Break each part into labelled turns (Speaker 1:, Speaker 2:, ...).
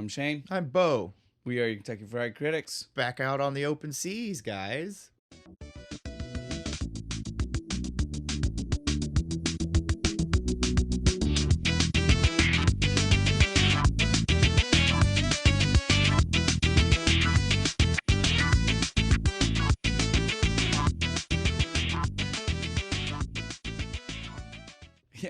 Speaker 1: I'm Shane.
Speaker 2: I'm Bo.
Speaker 1: We are your Kentucky Fried Critics.
Speaker 2: Back out on the open seas, guys.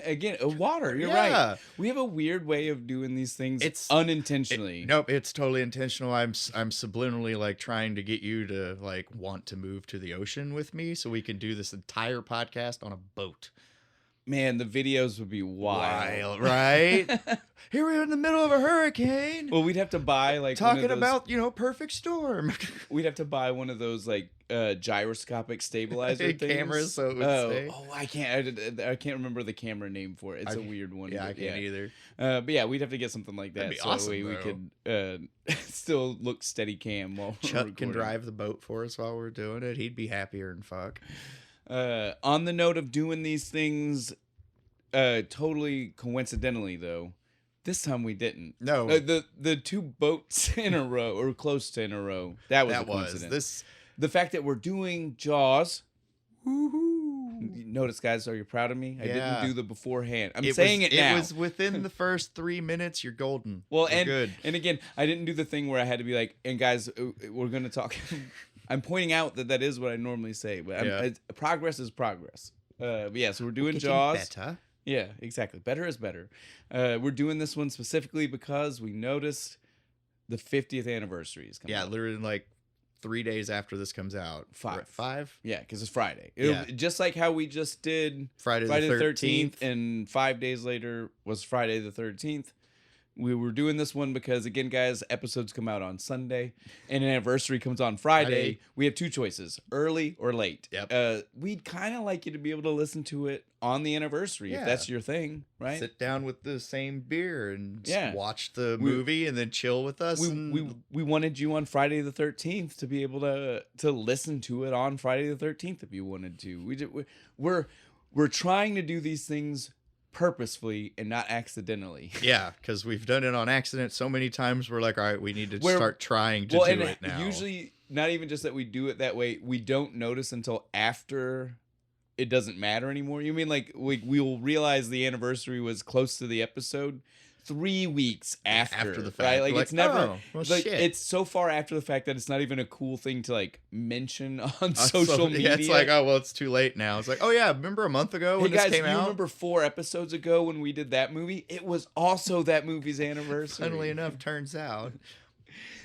Speaker 1: Again, water. You're
Speaker 2: Yeah.
Speaker 1: right. We have a weird way of doing these things.
Speaker 2: It's
Speaker 1: unintentionally.
Speaker 2: Nope, it's totally intentional. I'm subliminally like trying to get you to like want to move to the ocean with me so we can do this entire podcast on a boat.
Speaker 1: Man, the videos would be wild.
Speaker 2: Right? Here we are in the middle of a hurricane.
Speaker 1: Well, we'd have to buy like
Speaker 2: talking about, perfect storm.
Speaker 1: We'd have to buy one of those like gyroscopic stabilizer things.
Speaker 2: Cameras, so it would stay.
Speaker 1: Oh, I can't remember the camera name for it. It's a weird one.
Speaker 2: Yeah, I can't either.
Speaker 1: But yeah, we'd have to get something like that.
Speaker 2: That'd be
Speaker 1: so
Speaker 2: awesome,
Speaker 1: that way we could still look steady cam while we're
Speaker 2: Chuck
Speaker 1: recording.
Speaker 2: can drive the boat for us while we're doing it. He'd be happier than fuck.
Speaker 1: On the note of doing these things, totally coincidentally though, this time we didn't.
Speaker 2: No,
Speaker 1: the two boats in a row or close to in a row. That was a coincidence. The fact that we're doing Jaws. Woohoo! Notice, guys, are you proud of me? I didn't do the beforehand. I'm saying it now.
Speaker 2: It was within the first 3 minutes. You're golden.
Speaker 1: Well,
Speaker 2: you're good.
Speaker 1: And again, I didn't do the thing where I had to be like, and guys, we're going to talk. I'm pointing out that is what I normally say. But progress is progress. But yeah, so we're doing Jaws.
Speaker 2: Better.
Speaker 1: Yeah, exactly. Better is better. We're doing this one specifically because we noticed the 50th anniversary is coming up.
Speaker 2: Literally like 3 days after this comes out. Five?
Speaker 1: Yeah, because it's Friday.
Speaker 2: Yeah.
Speaker 1: Just like how we just did
Speaker 2: Friday the 13th.
Speaker 1: And 5 days later was Friday the 13th. We were doing this one because, again, guys, episodes come out on Sunday and an anniversary comes on Friday. We have two choices, early or late.
Speaker 2: Yep.
Speaker 1: We'd kind of like you to be able to listen to it on the anniversary if that's your thing, right?
Speaker 2: Sit down with the same beer and watch the movie and then chill with us.
Speaker 1: We wanted you on Friday the 13th to be able to listen to it on Friday the 13th if you wanted to. We're trying to do these things purposefully and not accidentally.
Speaker 2: Yeah, because we've done it on accident so many times. We're like, all right, we need to start trying to do it now.
Speaker 1: Usually, not even just that we do it that way, we don't notice until after it doesn't matter anymore. You mean like we'll realize the anniversary was close to the episode 3 weeks after
Speaker 2: the fact,
Speaker 1: right? Like it's never
Speaker 2: shit.
Speaker 1: It's so far after the fact that it's not even a cool thing to like mention on social media.
Speaker 2: Yeah, it's like, oh well, it's too late now. It's like, oh yeah, remember a month ago when this came out?
Speaker 1: You remember 4 episodes ago when we did that movie? It was also that movie's anniversary.
Speaker 2: Funnily enough, turns out.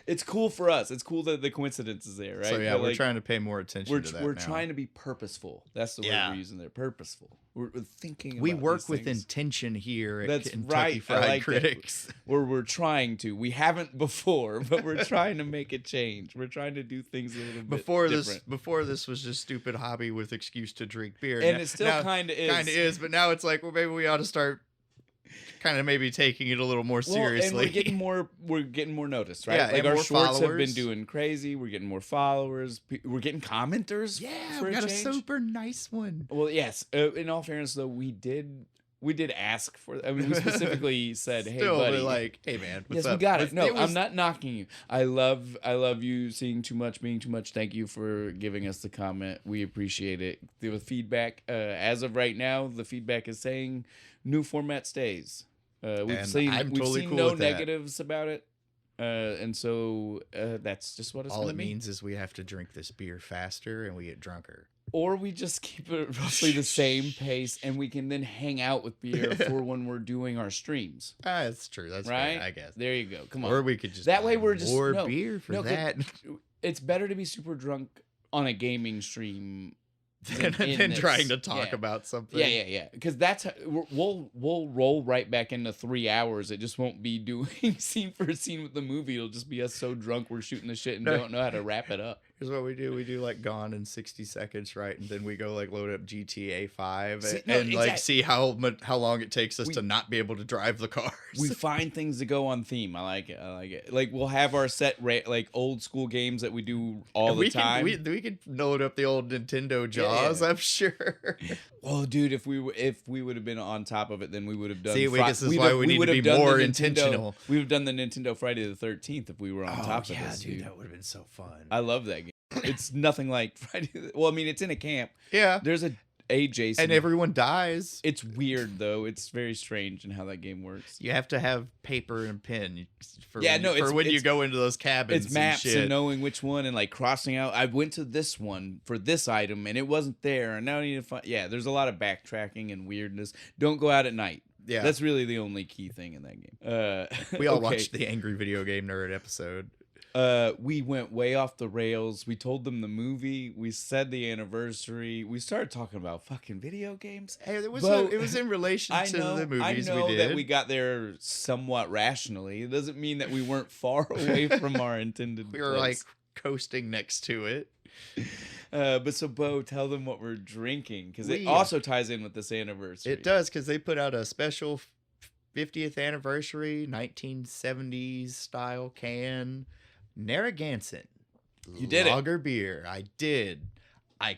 Speaker 1: It's cool for us. It's cool that the coincidence is there, right?
Speaker 2: So yeah, we're trying to pay more attention to that.
Speaker 1: We're trying to be purposeful. That's the word we're using there. Purposeful. We're thinking about
Speaker 2: we work
Speaker 1: these
Speaker 2: with
Speaker 1: things.
Speaker 2: intention here at
Speaker 1: That's
Speaker 2: Kentucky Fried Critics.
Speaker 1: We're trying to. We haven't before, but we're trying to make a change. We're trying to do things a little bit different.
Speaker 2: Before this was just stupid hobby with excuse to drink beer.
Speaker 1: And it still kind of is.
Speaker 2: Kind of is, but now it's like, well, maybe we ought to start kind of maybe taking it a little more seriously.
Speaker 1: And we're getting more noticed, right?
Speaker 2: Yeah,
Speaker 1: like
Speaker 2: and
Speaker 1: our
Speaker 2: more
Speaker 1: shorts
Speaker 2: followers.
Speaker 1: have been doing crazy. We're getting more followers. We're getting commenters.
Speaker 2: Yeah,
Speaker 1: for
Speaker 2: we got a
Speaker 1: change.
Speaker 2: super nice one.
Speaker 1: Well, yes. In all fairness, though, we did ask for. I mean, we specifically said, "Hey, buddy,
Speaker 2: like, hey, man, what's
Speaker 1: yes,
Speaker 2: up?"
Speaker 1: we got it. No, I'm not knocking you. I love you seeing too much, being too much. Thank you for giving us the comment. We appreciate it. The feedback, as of right now, the feedback is saying new format stays. We've seen
Speaker 2: cool
Speaker 1: no
Speaker 2: with that.
Speaker 1: negatives about it, and so that's just what it's
Speaker 2: all
Speaker 1: going
Speaker 2: it
Speaker 1: to be.
Speaker 2: means is we have to drink this beer faster and we get drunker.
Speaker 1: Or we just keep it roughly the same pace, and we can then hang out with beer for when we're doing our streams.
Speaker 2: That's true. That's
Speaker 1: right.
Speaker 2: Fair, I guess.
Speaker 1: There you go. Come on.
Speaker 2: Or we could just
Speaker 1: that way we're
Speaker 2: more
Speaker 1: just
Speaker 2: beer for that.
Speaker 1: It's better to be super drunk on a gaming stream
Speaker 2: than trying to talk about something.
Speaker 1: Yeah. Because that's we'll roll right back into 3 hours. It just won't be doing scene for scene with the movie. It'll just be us so drunk we're shooting the shit and don't know how to wrap it up.
Speaker 2: Here's what we do. We do like Gone in 60 Seconds, right? And then we go like load up GTA 5 and like see how long it takes us to not be able to drive the cars.
Speaker 1: We find things to go on theme. I like it. Like we'll have our set like old school games that we do all the time.
Speaker 2: We could load up the old Nintendo Jaws, I'm sure.
Speaker 1: Well, dude, if we would have been on top of it, then we would have done.
Speaker 2: See, this is why we need to be more intentional.
Speaker 1: We would have done the Nintendo Friday the 13th if we were on top of this.
Speaker 2: Dude, that would have been so fun.
Speaker 1: I love that game. It's nothing like Friday. Well, I mean, it's in a camp.
Speaker 2: Yeah.
Speaker 1: There's a Jason.
Speaker 2: And everyone dies.
Speaker 1: It's weird, though. It's very strange in how that game works.
Speaker 2: You have to have paper and pen for when you go into those cabins.
Speaker 1: It's maps
Speaker 2: and shit.
Speaker 1: knowing which one and like crossing out. I went to this one for this item and it wasn't there. And now I need to find. Yeah, there's a lot of backtracking and weirdness. Don't go out at night. Yeah. That's really the only key thing in that game.
Speaker 2: We all watched the Angry Video Game Nerd episode.
Speaker 1: We went way off the rails. We told them the movie. We said the anniversary. We started talking about fucking video games.
Speaker 2: Hey, it was in relation to the movies we did. I know
Speaker 1: that we got there somewhat rationally. It doesn't mean that we weren't far away from our intended
Speaker 2: We were like coasting next to it.
Speaker 1: But so, Bo, tell them what we're drinking because it also ties in with this anniversary.
Speaker 2: It does because they put out a special 50th anniversary 1970s style can. Narragansett.
Speaker 1: You did
Speaker 2: Lager beer. I did.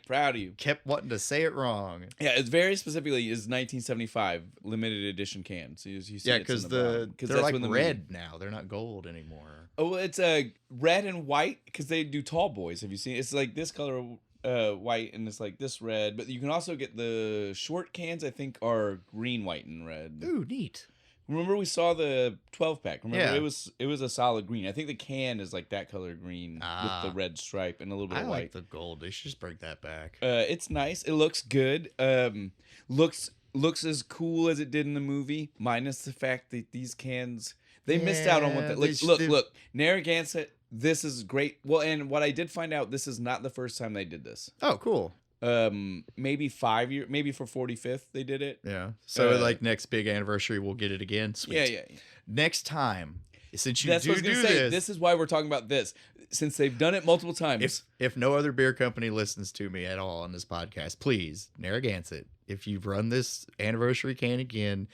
Speaker 1: Proud of you.
Speaker 2: Kept wanting to say it wrong.
Speaker 1: Yeah, it's very specifically is 1975 limited edition can. So you see
Speaker 2: because they're like red now. They're not gold anymore.
Speaker 1: Oh, it's red and white because they do tall boys. Have you seen? It's like this color white and it's like this red. But you can also get the short cans. I think are green, white, and red.
Speaker 2: Ooh, neat.
Speaker 1: Remember we saw the 12-pack. Remember it was a solid green. I think the can is like that color green with the red stripe and a little bit of white. I like
Speaker 2: the gold. They should just bring that back.
Speaker 1: It's nice. It looks good. Looks as cool as it did in the movie, minus the fact that these cans they missed out on what that look. Narragansett, this is great. Well, and what I did find out, this is not the first time they did this.
Speaker 2: Oh, cool.
Speaker 1: Maybe 5 years, maybe for 45th they did it.
Speaker 2: Yeah. So like next big anniversary we'll get it again. Sweet.
Speaker 1: Yeah.
Speaker 2: Next time, since you do this,
Speaker 1: this is why we're talking about this. Since they've done it multiple times.
Speaker 2: If no other beer company listens to me at all on this podcast, please, Narragansett, if you've run this anniversary can again,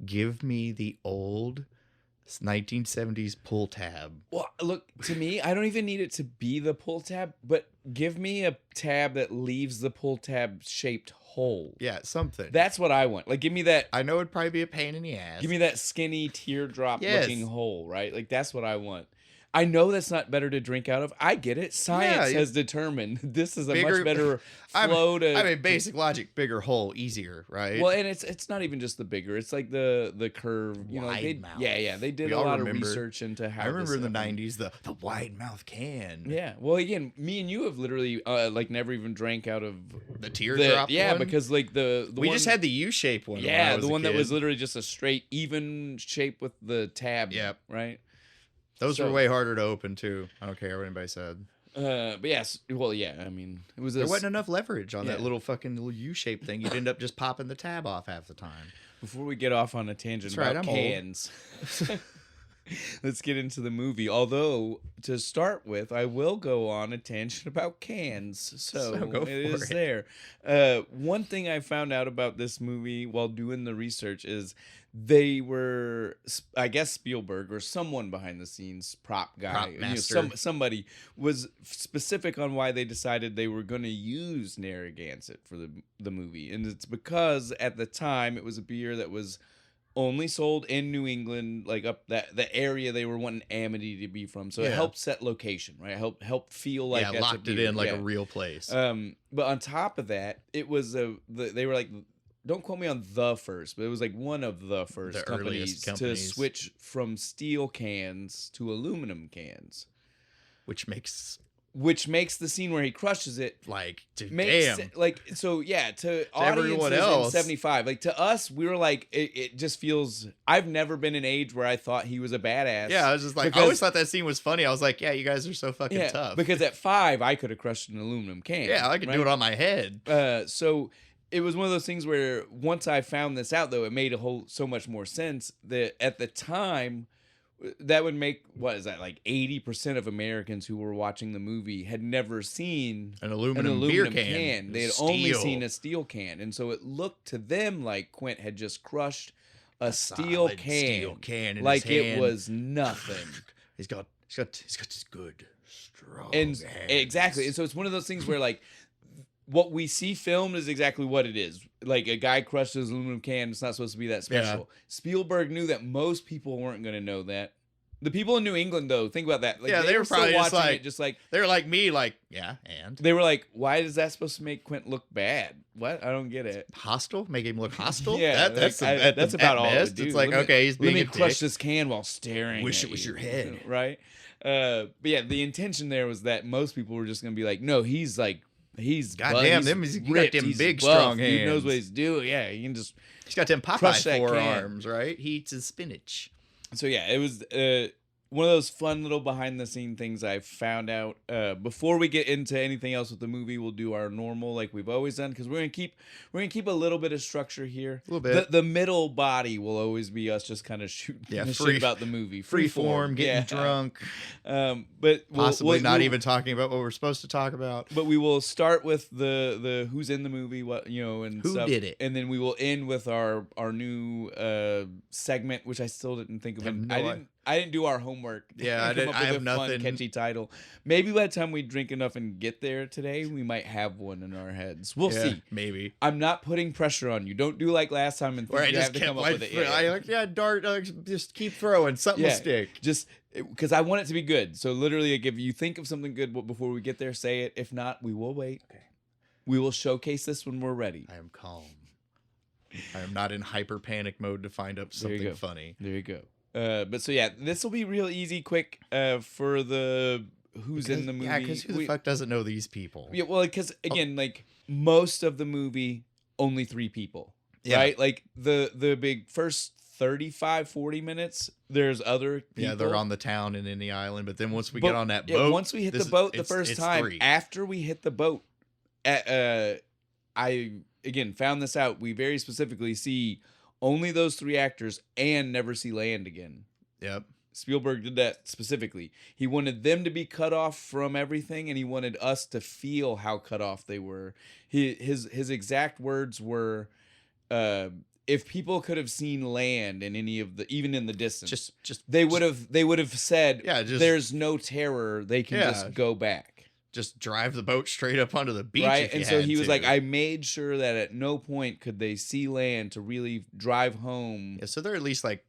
Speaker 2: give me the old 1970s pull tab.
Speaker 1: Well, look, to me, I don't even need it to be the pull tab, but give me a tab that leaves the pull tab shaped hole.
Speaker 2: Yeah, something.
Speaker 1: That's what I want. Like, give me that.
Speaker 2: I know it'd probably be a pain in the ass.
Speaker 1: Give me that skinny teardrop looking hole, right? Like, that's what I want. I know that's not better to drink out of. I get it. Science has determined this is a much better flow to.
Speaker 2: I mean, basic logic, bigger hole, easier, right?
Speaker 1: Well, and it's not even just the bigger. It's like the curve. You know,
Speaker 2: mouth.
Speaker 1: They did a lot of research into how.
Speaker 2: I remember in the '90s the wide mouth can.
Speaker 1: Yeah. Well, again, me and you have literally like never even drank out of
Speaker 2: the teardrop.
Speaker 1: one? Because like the
Speaker 2: we just had the U-shaped one.
Speaker 1: Yeah, the one that was literally just a straight even shape with the tab.
Speaker 2: Yep.
Speaker 1: Right.
Speaker 2: Those were way harder to open too. I don't care what anybody said.
Speaker 1: But yes, well, yeah. I mean, it was
Speaker 2: there wasn't enough leverage on that little U-shaped thing. You'd end up just popping the tab off half the time.
Speaker 1: Before we get off on a tangent about cans, let's get into the movie. Although to start with, I will go on a tangent about cans. So
Speaker 2: go for
Speaker 1: it. There. One thing I found out about this movie while doing the research is they were, I guess, Spielberg or someone behind the scenes, prop guy, somebody was specific on why they decided they were going to use Narragansett for the movie, and it's because at the time it was a beer that was only sold in New England, like up the area they were wanting Amity to be from. So it helped set location, right? Help feel like that's
Speaker 2: locked it in like a real place.
Speaker 1: But on top of that, it was they were like, don't quote me on the first, but it was like one of the first companies to switch from steel cans to aluminum cans,
Speaker 2: which makes
Speaker 1: the scene where he crushes it
Speaker 2: like to
Speaker 1: audiences
Speaker 2: everyone else
Speaker 1: in 75, like to us we were like it just feels. I've never been an age where I thought he was a badass.
Speaker 2: Yeah, I was just like, I always thought that scene was funny. I was like, yeah, you guys are so fucking tough.
Speaker 1: Because at 5 I could have crushed an aluminum can.
Speaker 2: Yeah, I could do it on my head.
Speaker 1: So it was one of those things where once I found this out, though, it made so much more sense that at the time that would make, what is that, like 80% of Americans who were watching the movie had never seen
Speaker 2: An aluminum beer can.
Speaker 1: They had only seen a steel can. And so it looked to them like Quint had just crushed a steel can
Speaker 2: in
Speaker 1: like
Speaker 2: his hand.
Speaker 1: It was nothing.
Speaker 2: He's got this good, strong
Speaker 1: And
Speaker 2: hands.
Speaker 1: exactly. And so it's one of those things where, like, what we see filmed is exactly what it is. Like, a guy crushes an aluminum can. It's not supposed to be that special.
Speaker 2: Yeah.
Speaker 1: Spielberg knew that most people weren't going to know that. The people in New England, though, think about that. Like,
Speaker 2: Yeah, they were probably
Speaker 1: still
Speaker 2: just
Speaker 1: watching
Speaker 2: like-
Speaker 1: it, just like,
Speaker 2: They're like me, like, yeah, and
Speaker 1: they were like, why is that supposed to make Quint look bad? What? I don't get it.
Speaker 2: hostile, make him look hostile.
Speaker 1: Yeah,
Speaker 2: that's
Speaker 1: that's about all it would
Speaker 2: best.
Speaker 1: do.
Speaker 2: It's like,
Speaker 1: Let me-
Speaker 2: okay, he's being
Speaker 1: Let me
Speaker 2: a
Speaker 1: crush
Speaker 2: dick.
Speaker 1: this can while staring.
Speaker 2: Wish
Speaker 1: at
Speaker 2: it was
Speaker 1: you.
Speaker 2: your head.
Speaker 1: Right? But yeah, the intention there was that most people were just gonna be like, no, he's
Speaker 2: Goddamn,
Speaker 1: he's
Speaker 2: you got
Speaker 1: ripped,
Speaker 2: them
Speaker 1: he's
Speaker 2: big,
Speaker 1: buff,
Speaker 2: strong
Speaker 1: He knows
Speaker 2: hands.
Speaker 1: what he's doing. Yeah, he can just.
Speaker 2: He's got them
Speaker 1: Crush that
Speaker 2: Popeye
Speaker 1: can.
Speaker 2: forearms, right? He eats his spinach.
Speaker 1: So yeah, it was one of those fun little behind the scene things I found out. Before we get into anything else with the movie, we'll do our normal like we've always done, because we're gonna keep a little bit of structure here.
Speaker 2: A little bit.
Speaker 1: The middle body will always be us just kind of shooting the shit about the movie.
Speaker 2: Free form, getting drunk.
Speaker 1: But
Speaker 2: Possibly not even talking about what we're supposed to talk about.
Speaker 1: But we will start with the who's in the movie, what and
Speaker 2: Who
Speaker 1: stuff,
Speaker 2: did it?
Speaker 1: and then we will end with our new segment, which I still didn't think of. I didn't do our homework.
Speaker 2: Yeah, I
Speaker 1: Come
Speaker 2: didn't.
Speaker 1: up
Speaker 2: I
Speaker 1: with
Speaker 2: have
Speaker 1: a
Speaker 2: nothing.
Speaker 1: Fun, catchy title. Maybe by the time we drink enough and get there today, we might have one in our heads. We'll see.
Speaker 2: Maybe.
Speaker 1: I'm not putting pressure on you. Don't do like last time and think
Speaker 2: Where I
Speaker 1: you
Speaker 2: just
Speaker 1: have to
Speaker 2: kept
Speaker 1: come up with it.
Speaker 2: dart. Just keep throwing. Something will stick.
Speaker 1: Just because I want it to be good. So literally, like, if you think of something good before we get there, say it. If not, we will wait.
Speaker 2: Okay.
Speaker 1: We will showcase this when we're ready.
Speaker 2: I am calm. I am not in hyper panic mode to find up something funny.
Speaker 1: There you go. But so yeah, this will be real easy, quick for the who's in the movie.
Speaker 2: Yeah, because who the fuck doesn't know these people?
Speaker 1: Yeah, well, because again, like most of the movie, only 3 people, right? Like the big first 35-40 minutes, there's other people.
Speaker 2: Yeah, they're on the town and in the island, but then once we get on that boat,
Speaker 1: once we hit the boat the first time,
Speaker 2: 3.
Speaker 1: after we hit the boat, I again found this out. We very specifically see only those 3 actors and never see land again.
Speaker 2: Yep.
Speaker 1: Spielberg did that specifically. He wanted them to be cut off from everything, and he wanted us to feel how cut off they were. His exact words were, if people could have seen land in any of the, even in the distance, they would have said, there's no terror. They can just go back.
Speaker 2: Just drive the boat straight up onto the beach.
Speaker 1: Right. And so he was like, I made sure that at no point could they see land to really drive home.
Speaker 2: Yeah, so they're at least like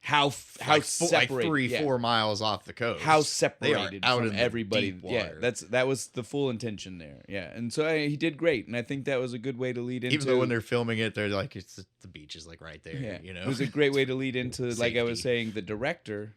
Speaker 1: how separated,
Speaker 2: 3-4 miles off the coast.
Speaker 1: How separated
Speaker 2: they are out
Speaker 1: from
Speaker 2: in
Speaker 1: everybody.
Speaker 2: Deep water.
Speaker 1: Yeah, that was the full intention there. Yeah, and so he did great, and I think that was a good way to lead into.
Speaker 2: Even though when they're filming it, they're like, the beach is like right there.
Speaker 1: Yeah,
Speaker 2: you know,
Speaker 1: it was a great way to lead into, like I was saying, the director.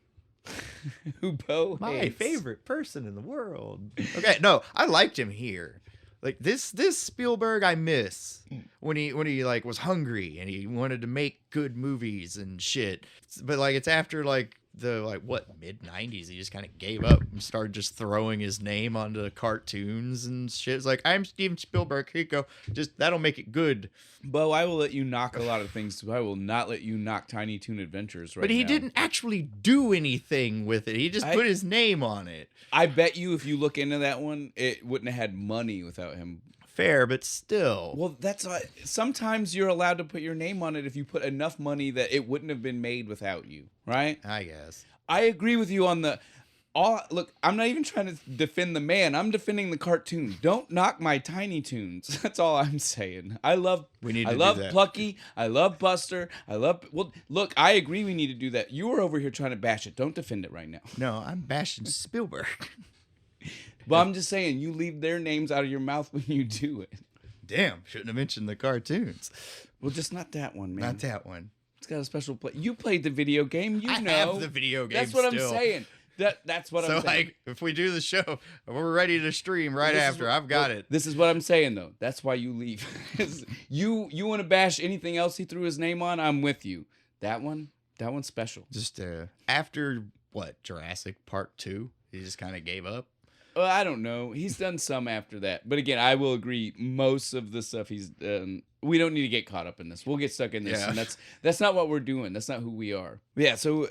Speaker 1: Who
Speaker 2: my
Speaker 1: hates.
Speaker 2: favorite person in the world. Okay, no, I liked him here. Like this Spielberg I miss when he like was hungry and he wanted to make good movies and shit. But like it's after like the mid-90s he just kind of gave up and started just throwing his name onto cartoons and shit. It's like, I'm Steven Spielberg, here you go, just that'll make it good.
Speaker 1: Bo, I will let you knock a lot of things. I will not let you knock Tiny Toon Adventures right now.
Speaker 2: But he didn't actually do anything with it. He just put his name on it.
Speaker 1: I bet you if you look into that one, it wouldn't have had money without him.
Speaker 2: Fair, but still.
Speaker 1: Well, that's why sometimes you're allowed to put your name on it if you put enough money that it wouldn't have been made without you, right?
Speaker 2: I guess.
Speaker 1: I agree with you on the... Look, I'm not even trying to defend the man. I'm defending the cartoon. Don't knock my Tiny Toons. That's all I'm saying. I love Plucky. I love Buster. Well, look, I agree we need to do that. You were over here trying to bash it. Don't defend it right now.
Speaker 2: No, I'm bashing Spielberg.
Speaker 1: But I'm just saying, you leave their names out of your mouth when you do it.
Speaker 2: Damn, shouldn't have mentioned the cartoons.
Speaker 1: Well, just not that one, man.
Speaker 2: Not that one.
Speaker 1: It's got a special play. You played the video game. I
Speaker 2: have the video game.
Speaker 1: That's what
Speaker 2: still.
Speaker 1: I'm saying. That's what I'm saying.
Speaker 2: So, like, if we do the show, we're ready to stream right after. I've got it.
Speaker 1: This is what I'm saying, though. That's why you leave. you want to bash anything else he threw his name on? I'm with you. That one's special.
Speaker 2: Just after Jurassic Park 2, he just kind of gave up.
Speaker 1: Well, I don't know. He's done some after that. But again, I will agree. Most of the stuff he's done, we don't need to get caught up in this. We'll get stuck in this.
Speaker 2: Yeah.
Speaker 1: And that's not what we're doing. That's not who we are. Yeah, so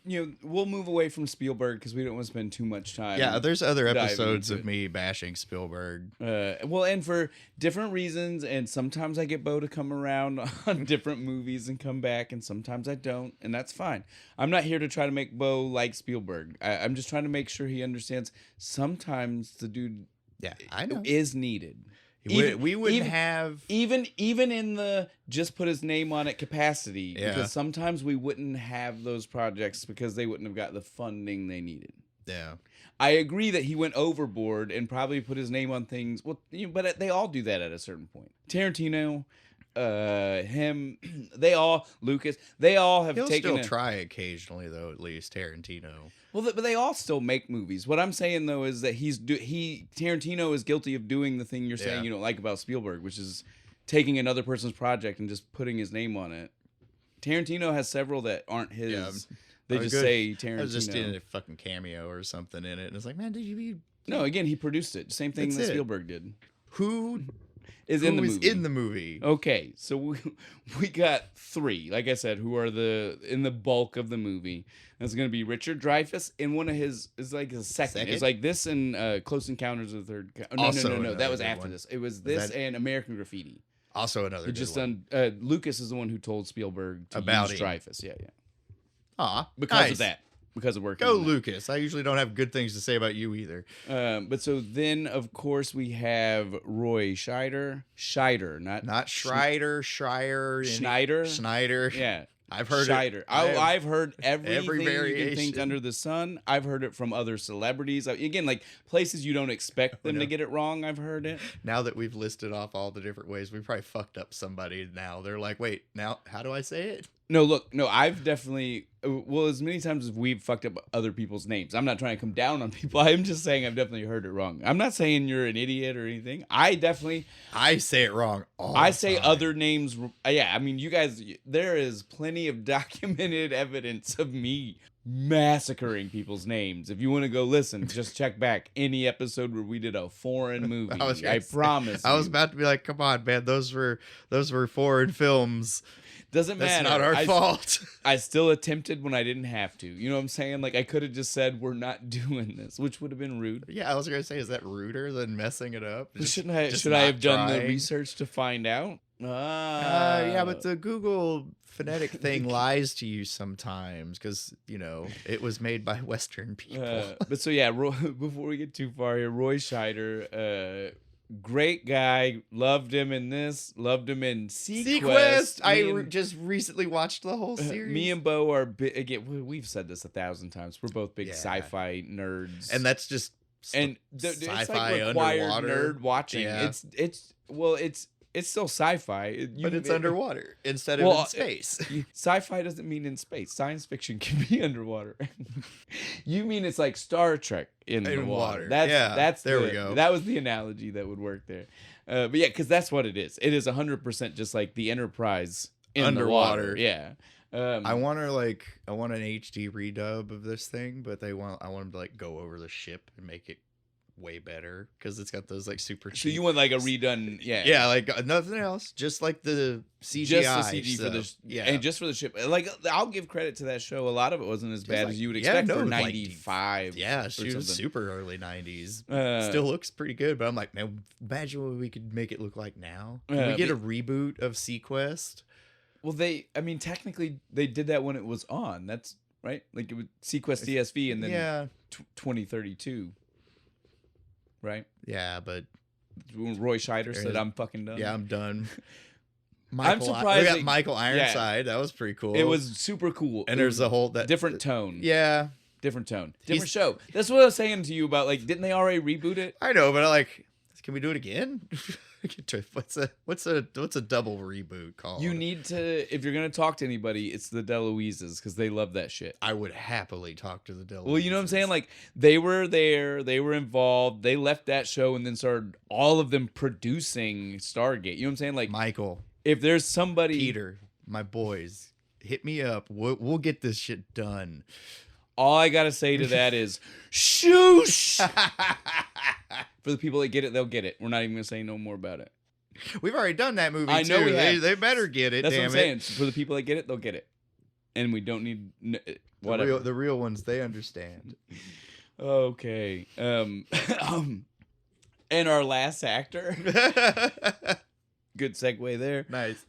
Speaker 1: we'll move away from Spielberg because we don't want to spend too much time.
Speaker 2: Yeah, there's other
Speaker 1: diving
Speaker 2: episodes
Speaker 1: into
Speaker 2: of me bashing Spielberg.
Speaker 1: well, and for different reasons, and sometimes I get Bo to come around on different movies and come back, and sometimes I don't, and that's fine. I'm not here to try to make Bo like Spielberg. I'm just trying to make sure he understands sometimes the dude
Speaker 2: I know.
Speaker 1: is needed.
Speaker 2: We wouldn't have
Speaker 1: even in the just put his name on it capacity, because sometimes we wouldn't have those projects because they wouldn't have got the funding they needed.
Speaker 2: Yeah.
Speaker 1: I agree that he went overboard and probably put his name on things. Well, but they all do that at a certain point. Tarantino, him, Lucas, they all have
Speaker 2: He'll
Speaker 1: taken.
Speaker 2: Still try occasionally, though. At least Tarantino.
Speaker 1: Well, but they all still make movies. What I'm saying though is that Tarantino is guilty of doing the thing you're saying you don't like about Spielberg, which is taking another person's project and just putting his name on it. Tarantino has several that aren't his. Yeah. They just say Tarantino. I
Speaker 2: was just in a fucking cameo or something in it, and it's like, man, did you?
Speaker 1: No, again, he produced it. Same thing that Spielberg did.
Speaker 2: Who
Speaker 1: is in the movie? Okay, so we got 3, like I said, who are in the bulk of the movie. That's going to be Richard Dreyfuss in one of his is like a second. It's like this and Close Encounters of the Third. No. That was after this. It was this and American Graffiti.
Speaker 2: Also another. It
Speaker 1: just done. Lucas is the one who told Spielberg to
Speaker 2: about
Speaker 1: use Dreyfuss. Yeah.
Speaker 2: Aw,
Speaker 1: because of that. Because of working.
Speaker 2: Go Lucas. I usually don't have good things to say about you either.
Speaker 1: But so then, of course, we have Roy Scheider, not
Speaker 2: Schreider, Schreier, Schneider.
Speaker 1: Yeah,
Speaker 2: I've heard
Speaker 1: Scheider.
Speaker 2: it.
Speaker 1: I've heard every
Speaker 2: variation
Speaker 1: you can think under the sun. I've heard it from other celebrities. Again, like places you don't expect them to get it wrong. I've heard it.
Speaker 2: Now that we've listed off all the different ways, we probably fucked up somebody. Now they're like, wait, now how do I say it?
Speaker 1: No, I've definitely, as many times as we've fucked up other people's names. I'm not trying to come down on people. I'm just saying I've definitely heard it wrong. I'm not saying you're an idiot or anything. I
Speaker 2: say it wrong all
Speaker 1: I
Speaker 2: the
Speaker 1: say
Speaker 2: time.
Speaker 1: Other names. Yeah, I mean, you guys, there is plenty of documented evidence of me massacring people's names. If you want to go listen, just check back any episode where we did a foreign movie. I promise.
Speaker 2: I was about to be like, come on, man, those were foreign films.
Speaker 1: Doesn't matter.
Speaker 2: That's not our fault.
Speaker 1: I still attempted when I didn't have to. You know what I'm saying? Like, I could have just said, we're not doing this, which would have been rude.
Speaker 2: Yeah, I was going to say, is that ruder than messing it up?
Speaker 1: Should I have done the research to find out?
Speaker 2: Yeah, but the Google phonetic thing lies to you sometimes because, it was made by Western people.
Speaker 1: But so, yeah, before we get too far here, Roy Scheider, great guy. Loved him in this. Loved him in Sequest.
Speaker 2: I just recently watched the whole series.
Speaker 1: Me and Bo are big. Again, we've said this 1,000 times. We're both big sci-fi nerds,
Speaker 2: and that's just
Speaker 1: it's like required
Speaker 2: underwater
Speaker 1: nerd watching.
Speaker 2: Yeah.
Speaker 1: It's still sci-fi,
Speaker 2: but it's underwater instead of in space.
Speaker 1: Sci-fi doesn't mean in space. Science fiction can be underwater. You mean it's like Star Trek in the water. That's
Speaker 2: there we go.
Speaker 1: That was the analogy that would work there. But yeah, because that's what it is. It is 100% just like the Enterprise in
Speaker 2: underwater.
Speaker 1: The water. Yeah.
Speaker 2: I want an HD redub of this thing, but I want them to like go over the ship and make it way better because it's got those like super cheap.
Speaker 1: So you want like a redone,
Speaker 2: yeah, like nothing else, just like the CGI,
Speaker 1: just the CG for the and just for the ship. Like I'll give credit to that show. A lot of it wasn't as bad as you would expect for 95.
Speaker 2: Yeah, she was super early 90s. Still looks pretty good, but I'm like, man, imagine what we could make it look like now. Can we get a reboot of Sequest?
Speaker 1: Well, technically they did that when it was on. That's right. Like it was Sequest DSV and then 2032. Right?
Speaker 2: Yeah, but
Speaker 1: Roy Scheider said, I'm fucking done.
Speaker 2: Yeah, I'm done.
Speaker 1: I'm surprised.
Speaker 2: We got Michael Ironside. Yeah. That was pretty cool.
Speaker 1: It was super cool.
Speaker 2: And there's a whole
Speaker 1: different tone.
Speaker 2: Yeah.
Speaker 1: Different tone. Different show. That's what I was saying to you about, like, didn't they already reboot it?
Speaker 2: I know, but can we do it again? What's a double reboot called?
Speaker 1: You need to, if you're gonna talk to anybody, it's the DeLuises because they love that shit.
Speaker 2: I would happily talk to the DeLuises.
Speaker 1: Well, you know what I'm saying? Like they were there, they were involved, they left that show and then started all of them producing Stargate. You know what I'm saying? Like
Speaker 2: Michael,
Speaker 1: if there's somebody,
Speaker 2: Peter, my boys, hit me up. We'll get this shit done.
Speaker 1: All I gotta say to that is, shoosh. For the people that get it, they'll get it. We're not even gonna say no more about it.
Speaker 2: We've already done that movie.
Speaker 1: I know
Speaker 2: too.
Speaker 1: We have.
Speaker 2: They better get it.
Speaker 1: That's
Speaker 2: damn
Speaker 1: what I'm saying. For the people that get it, they'll get it. and we don't need
Speaker 2: whatever. The real ones, they understand.
Speaker 1: Okay. And our last actor. Good segue there.
Speaker 2: Nice.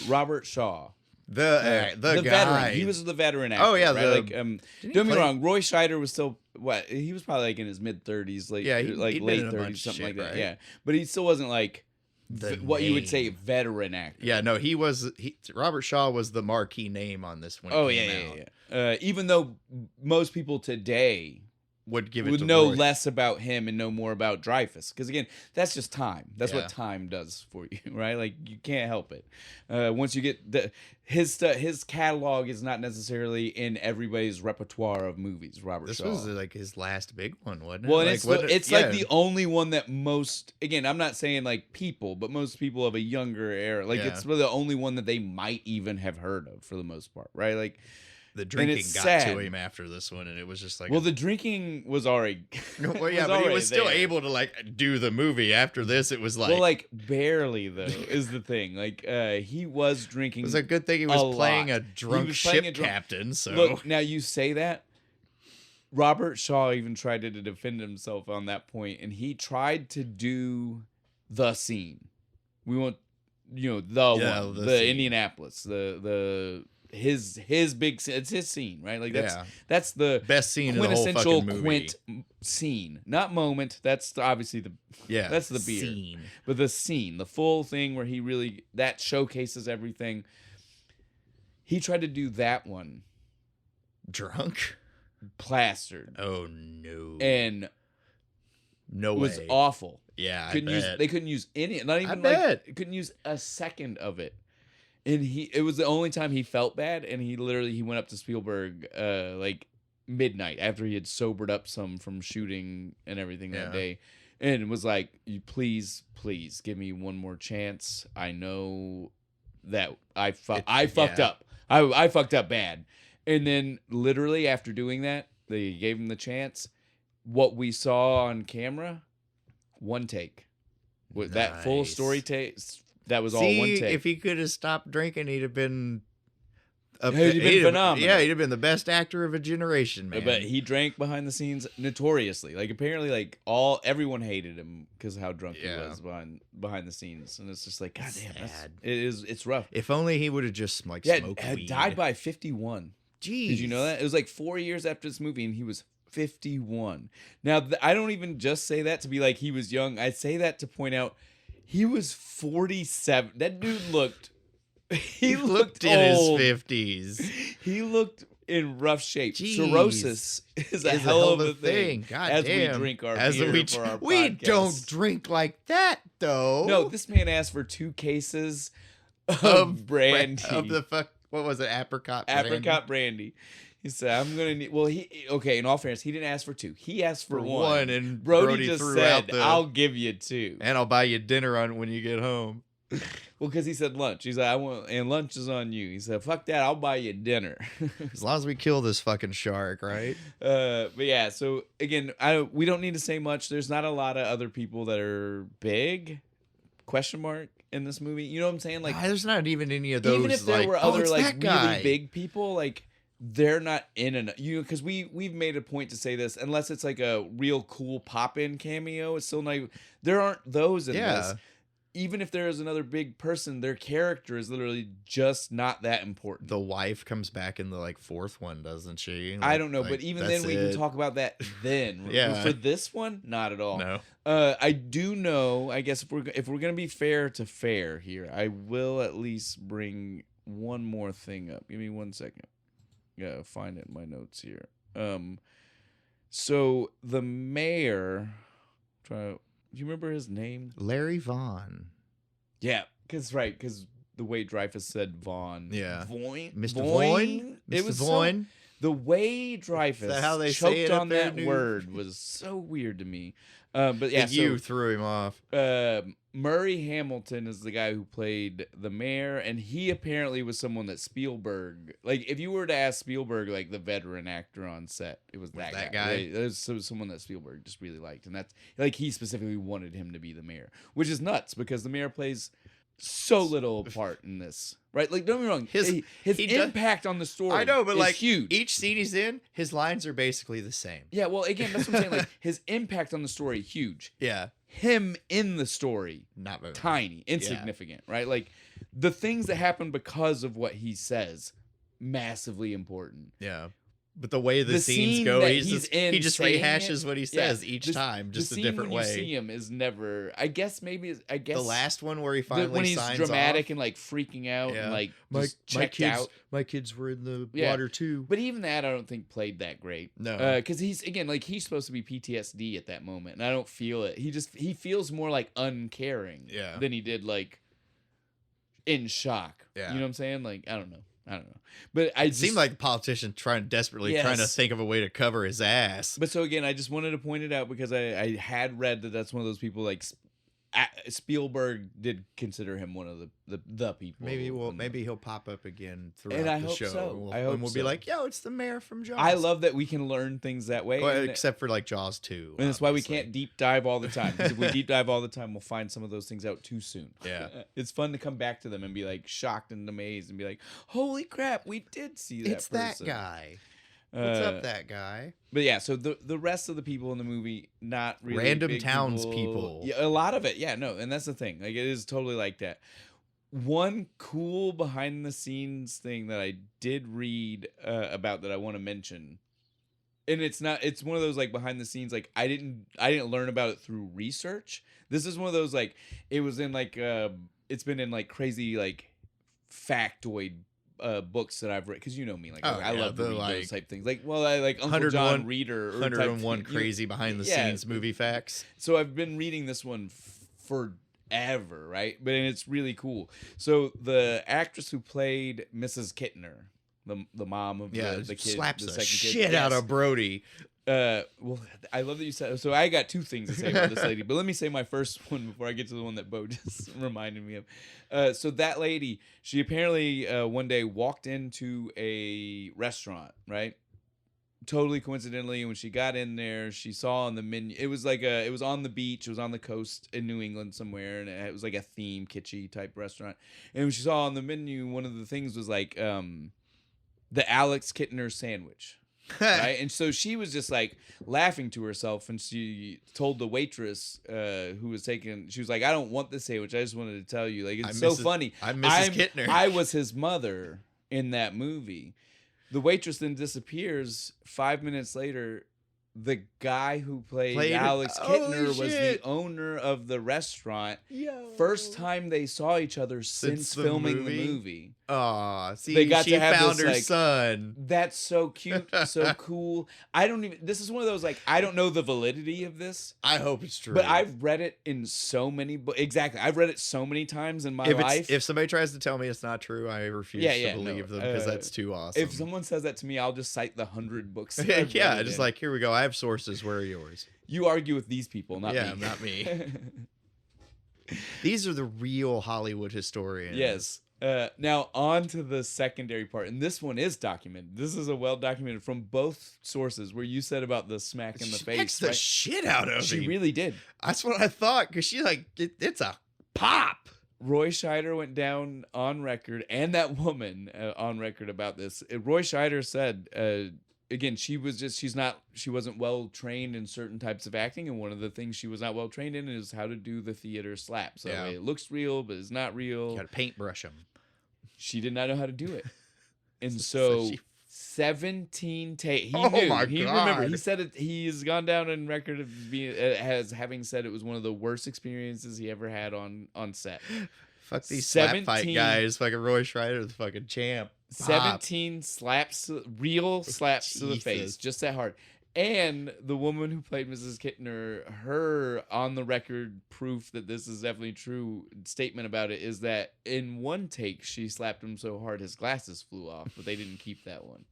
Speaker 1: Robert Shaw.
Speaker 2: The guy.
Speaker 1: Veteran. He was the veteran actor.
Speaker 2: Oh yeah,
Speaker 1: right? Don't get me wrong. Roy Scheider was still he was probably like in his mid 30s, late 30s, something like that. Right? Yeah, but he still wasn't like what you would say veteran actor.
Speaker 2: Yeah, no, Robert Shaw was the marquee name on this one. Oh
Speaker 1: yeah. Even though most people today
Speaker 2: would
Speaker 1: know less about him and know more about Dreyfuss, because again, that's just time. That's what time does for you, right? Like you can't help it. Once you get his catalog is not necessarily in everybody's repertoire of movies. Shaw.
Speaker 2: This was like his last big one, wasn't it?
Speaker 1: Well, it's like the only one that most. Again, I'm not saying like people, but most people of a younger era, like it's really the only one that they might even have heard of for the most part, right? Like.
Speaker 2: The drinking got to him after this one, and it was just like...
Speaker 1: Well, the drinking was already...
Speaker 2: Well, yeah, but he was still able to, like, do the movie. After this, it was like...
Speaker 1: Well, like, barely, though, is the thing. Like, he was drinking
Speaker 2: It was a good thing he was playing a drunk ship captain, so...
Speaker 1: Look, now you say that. Robert Shaw even tried to defend himself on that point, and he tried to do the scene. We want, the Indianapolis, his big scene. It's his scene, right? Like that's the
Speaker 2: best scene in the whole fucking movie.
Speaker 1: Quint scene, not moment. That's obviously that's the beer,
Speaker 2: scene.
Speaker 1: But the scene, the full thing where he really that showcases everything. He tried to do that one,
Speaker 2: drunk,
Speaker 1: plastered.
Speaker 2: Oh no!
Speaker 1: And
Speaker 2: no way.
Speaker 1: It was awful.
Speaker 2: Yeah,
Speaker 1: they couldn't use any. Not even couldn't use a second of it. And it was the only time he felt bad, and he went up to Spielberg like midnight after he had sobered up some from shooting and everything that day, and was like, "You please give me one more chance. I know that I fucked up. I fucked up bad." And then literally after doing that, they gave him the chance. What we saw on camera, one take, with that full story take. That was all one take.
Speaker 2: If he could have stopped drinking, he'd have been
Speaker 1: phenomenal.
Speaker 2: Yeah, he'd have been the best actor of a generation, man.
Speaker 1: But he drank behind the scenes notoriously. Like apparently, like everyone hated him because of how drunk he was behind the scenes, and it's just like, God damn, it's rough.
Speaker 2: If only he would have just smoked weed.
Speaker 1: Died by 51.
Speaker 2: Jeez,
Speaker 1: did you know that? It was like 4 years after this movie, and he was 51. Now I don't even just say that to be like he was young. I say that to point out. He was 47. That dude looked... He looked
Speaker 2: in
Speaker 1: old.
Speaker 2: his 50s.
Speaker 1: He looked in rough shape.
Speaker 2: Jeez.
Speaker 1: Cirrhosis is a hell of a thing.
Speaker 2: God
Speaker 1: as
Speaker 2: damn.
Speaker 1: We drink our beer for our
Speaker 2: We
Speaker 1: podcast.
Speaker 2: don't drink like that, though.
Speaker 1: No, this man asked for 2 cases of brandy.
Speaker 2: What was it? Apricot
Speaker 1: brandy. He said, "I'm gonna need." Well, in all fairness, he didn't ask for 2. He asked for 1.
Speaker 2: And
Speaker 1: Brody just said, "I'll give you 2,
Speaker 2: and I'll buy you dinner on when you get home."
Speaker 1: Well, because he said lunch. He's like, and lunch is on you. He said, "Fuck that, I'll buy you dinner."
Speaker 2: As long as we kill this fucking shark, right?
Speaker 1: But yeah. So again, we don't need to say much. There's not a lot of other people that are big. ? In this movie, you know what I'm saying? Like,
Speaker 2: there's not even any of those.
Speaker 1: Even if there were other like really big people, like. They're not in because we've made a point to say this, unless it's like a real cool pop-in cameo, it's still not. There aren't those in this. Even if there is another big person, their character is literally just not that important.
Speaker 2: The wife comes back in the 4th one, doesn't she?
Speaker 1: I don't know, but even then we can talk about that then. For this one, not at all.
Speaker 2: No.
Speaker 1: I do know, I guess if we're gonna be fair to fair here, I will at least bring one more thing up. Give me 1 second. Yeah, find it in my notes here. So the mayor, do you remember his name?
Speaker 2: Larry Vaughn.
Speaker 1: Yeah, because the way Dreyfuss said Vaughn.
Speaker 2: Yeah.
Speaker 1: Voin?
Speaker 2: Mr. Voin?
Speaker 1: It was
Speaker 2: Voin?
Speaker 1: The way Dreyfuss choked on that word was so weird to me. But yeah,
Speaker 2: you threw him off.
Speaker 1: Murray Hamilton is the guy who played the mayor, and he apparently was someone that Spielberg, like if you were to ask Spielberg, like the veteran actor on set, it was that guy. It was someone that Spielberg just really liked, and that's like he specifically wanted him to be the mayor, which is nuts because the mayor plays so little part in this, right? Like, don't get me wrong, his impact on the story.
Speaker 2: I know, but
Speaker 1: is
Speaker 2: like
Speaker 1: huge.
Speaker 2: each scene he's in, his lines are basically the same.
Speaker 1: Yeah, well, again, that's what I'm saying. Like, his impact on the story, huge.
Speaker 2: Yeah,
Speaker 1: Him in the story,
Speaker 2: not very
Speaker 1: tiny, insignificant, right? Like, the things that happen because of what he says, massively important.
Speaker 2: Yeah. But the way the scenes
Speaker 1: scene
Speaker 2: go,
Speaker 1: that
Speaker 2: he
Speaker 1: in
Speaker 2: just
Speaker 1: saying
Speaker 2: rehashes
Speaker 1: it,
Speaker 2: what he says each time, just
Speaker 1: the
Speaker 2: a different
Speaker 1: when
Speaker 2: way.
Speaker 1: You see him is never. I guess
Speaker 2: the last one where he finally
Speaker 1: when he's
Speaker 2: signs
Speaker 1: dramatic
Speaker 2: off.
Speaker 1: and like freaking out and like
Speaker 2: my
Speaker 1: just checked out.
Speaker 2: My kids were in the
Speaker 1: Yeah.
Speaker 2: water too.
Speaker 1: But even that, I don't think played that great.
Speaker 2: No,
Speaker 1: because he's supposed to be PTSD at that moment, and I don't feel it. He feels more like uncaring, than he did like in shock.
Speaker 2: Yeah,
Speaker 1: you know what I'm saying? Like I don't know. But
Speaker 2: it seemed like a politician desperately trying to think of a way to cover his ass.
Speaker 1: But so again, I just wanted to point it out because I had read that that's one of those people like Spielberg did consider him one of the people.
Speaker 2: Maybe he'll pop up again throughout
Speaker 1: and I
Speaker 2: the
Speaker 1: hope
Speaker 2: show.
Speaker 1: So.
Speaker 2: And we'll be like, yo, it's the mayor from Jaws.
Speaker 1: I love that we can learn things that way.
Speaker 2: Well, except for like Jaws 2.
Speaker 1: And that's why we can't deep dive all the time. Because if we deep dive all the time, we'll find some of those things out too soon.
Speaker 2: Yeah.
Speaker 1: It's fun to come back to them and be like shocked and amazed and be like, holy crap, we did see that
Speaker 2: It's
Speaker 1: person.
Speaker 2: that guy. What's up, that guy?
Speaker 1: But yeah, so the rest of the people in the movie, not really
Speaker 2: random
Speaker 1: big
Speaker 2: townspeople.
Speaker 1: Yeah, a lot of it. Yeah, no, and that's the thing. Like it is totally like that. One cool behind the scenes thing that I did read about that I want to mention, and it's one of those like behind the scenes like I didn't learn about it through research. This is one of those like it was in like it's been in like crazy like factoid books that I've read because you know me like I love to read those type things like I like Uncle John Reader or
Speaker 2: 101 crazy behind the scenes movie facts. So
Speaker 1: I've been reading this one forever, right? But it's really cool. So the actress who played Mrs. Kittner, the mom of the kid,
Speaker 2: slaps
Speaker 1: the
Speaker 2: the
Speaker 1: second
Speaker 2: shit
Speaker 1: kid,
Speaker 2: out of Brody.
Speaker 1: Well, I love that you said. So I got two things to say about this lady, but let me say my first one before I get to the one that Bo just reminded me of. So that lady, she apparently one day walked into a restaurant, right? Totally coincidentally, when she got in there, she saw on the menu. It was it was on the beach. It was on the coast in New England somewhere, and it was like a theme kitschy type restaurant. And when she saw on the menu, one of the things was like the Alex Kittner sandwich. Right, and so she was just like laughing to herself, and she told the waitress who was taking. She was like, "I don't want this sandwich. I just wanted to tell you, like, it's so funny.
Speaker 2: I'm Mrs. Kittner.
Speaker 1: I was his mother in that movie." The waitress then disappears. 5 minutes later, the guy who played Alex Kittner was the owner of the restaurant. Yo. First time they saw each other since filming the movie.
Speaker 2: Aw, see,
Speaker 1: they got
Speaker 2: she
Speaker 1: to have
Speaker 2: found
Speaker 1: this,
Speaker 2: her
Speaker 1: like,
Speaker 2: son.
Speaker 1: That's so cute, so cool. This is one of those, like, I don't know the validity of this.
Speaker 2: I hope it's true.
Speaker 1: But I've read it in so many books. Exactly. I've read it so many times in my life.
Speaker 2: If somebody tries to tell me it's not true, I refuse to believe them because that's too awesome.
Speaker 1: If someone says that to me, I'll just cite the 100 books.
Speaker 2: Yeah, just like, here we go. I have sources. Where are yours?
Speaker 1: You argue with these people, not me.
Speaker 2: Yeah, not me. These are the real Hollywood historians.
Speaker 1: Yes. Now on to the secondary part, and this one is documented. This is a well documented from both sources. Where you said about the smack in the face,
Speaker 2: the shit out of him.
Speaker 1: She really did.
Speaker 2: That's what I thought because she's like, it's a pop.
Speaker 1: Roy Scheider went down on record, and that woman on record about this. Roy Scheider said, again, she wasn't well trained in certain types of acting, and one of the things she was not well trained in is how to do the theater slap. So it looks real, but it's not real.
Speaker 2: You got to paintbrush them.
Speaker 1: She did not know how to do it, and so 17 takes. He knew.
Speaker 2: My
Speaker 1: he
Speaker 2: God.
Speaker 1: remembered. He said it. He's gone down in record of being having said it was one of the worst experiences he ever had on set.
Speaker 2: Fuck these slap fight guys. Fucking Roy Scheider, the fucking champ.
Speaker 1: 17 slaps, real slaps to the face, just that hard. And the woman who played Mrs. Kittner, her on the record proof that this is definitely true statement about it is that in one take she slapped him so hard his glasses flew off, but they didn't keep that one.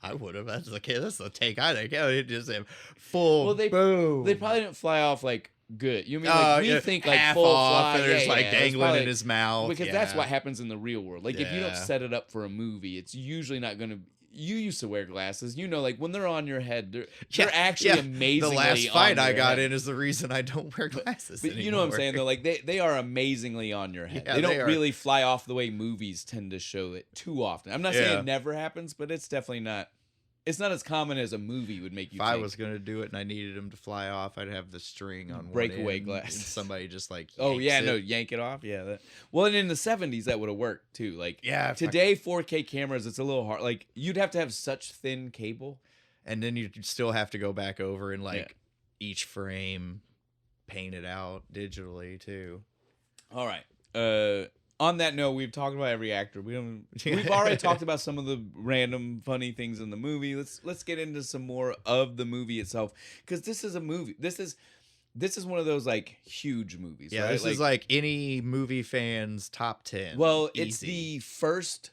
Speaker 2: I would have. That's the take I think. It just have full.
Speaker 1: Well,
Speaker 2: boom.
Speaker 1: They probably didn't fly off like good. You mean like we think like
Speaker 2: half
Speaker 1: full
Speaker 2: off
Speaker 1: fly,
Speaker 2: and there's like dangling in his mouth
Speaker 1: because that's what happens in the real world. Like if you don't
Speaker 2: Yeah.
Speaker 1: set it up for a movie, it's usually not going to. you used to wear glasses. You know, like when they're on your head, they're actually
Speaker 2: The
Speaker 1: amazingly
Speaker 2: last fight
Speaker 1: on
Speaker 2: I
Speaker 1: your
Speaker 2: got
Speaker 1: head.
Speaker 2: in is the reason I don't wear glasses
Speaker 1: But
Speaker 2: anymore.
Speaker 1: you know what I'm saying though, like they are amazingly on your head.
Speaker 2: Yeah,
Speaker 1: they don't
Speaker 2: they are.
Speaker 1: really fly off the way movies tend to show it too often. I'm not saying
Speaker 2: Yeah.
Speaker 1: it never happens, but it's definitely not. It's not as common as a movie would make you
Speaker 2: If I
Speaker 1: think.
Speaker 2: was gonna do it and I needed them to fly off, I'd have the string on
Speaker 1: Breakaway
Speaker 2: one end,
Speaker 1: glasses.
Speaker 2: and somebody just like
Speaker 1: Oh yeah,
Speaker 2: yanks
Speaker 1: no,
Speaker 2: it.
Speaker 1: yank it off. Yeah. Well, and in the 70s that would have worked too. Like
Speaker 2: Yeah, if I-
Speaker 1: today 4K cameras, it's a little hard. Like you'd have to have such thin cable.
Speaker 2: and then you'd still have to go back over and like
Speaker 1: Yeah.
Speaker 2: each frame paint it out digitally too.
Speaker 1: All right. On that note, we've talked about every actor. We've already talked about some of the random funny things in the movie. Let's get into some more of the movie itself, because this is a movie. This is one of those like huge movies.
Speaker 2: Yeah,
Speaker 1: right?
Speaker 2: this is like any movie fan's top 10.
Speaker 1: Well, it's
Speaker 2: Easy.
Speaker 1: the first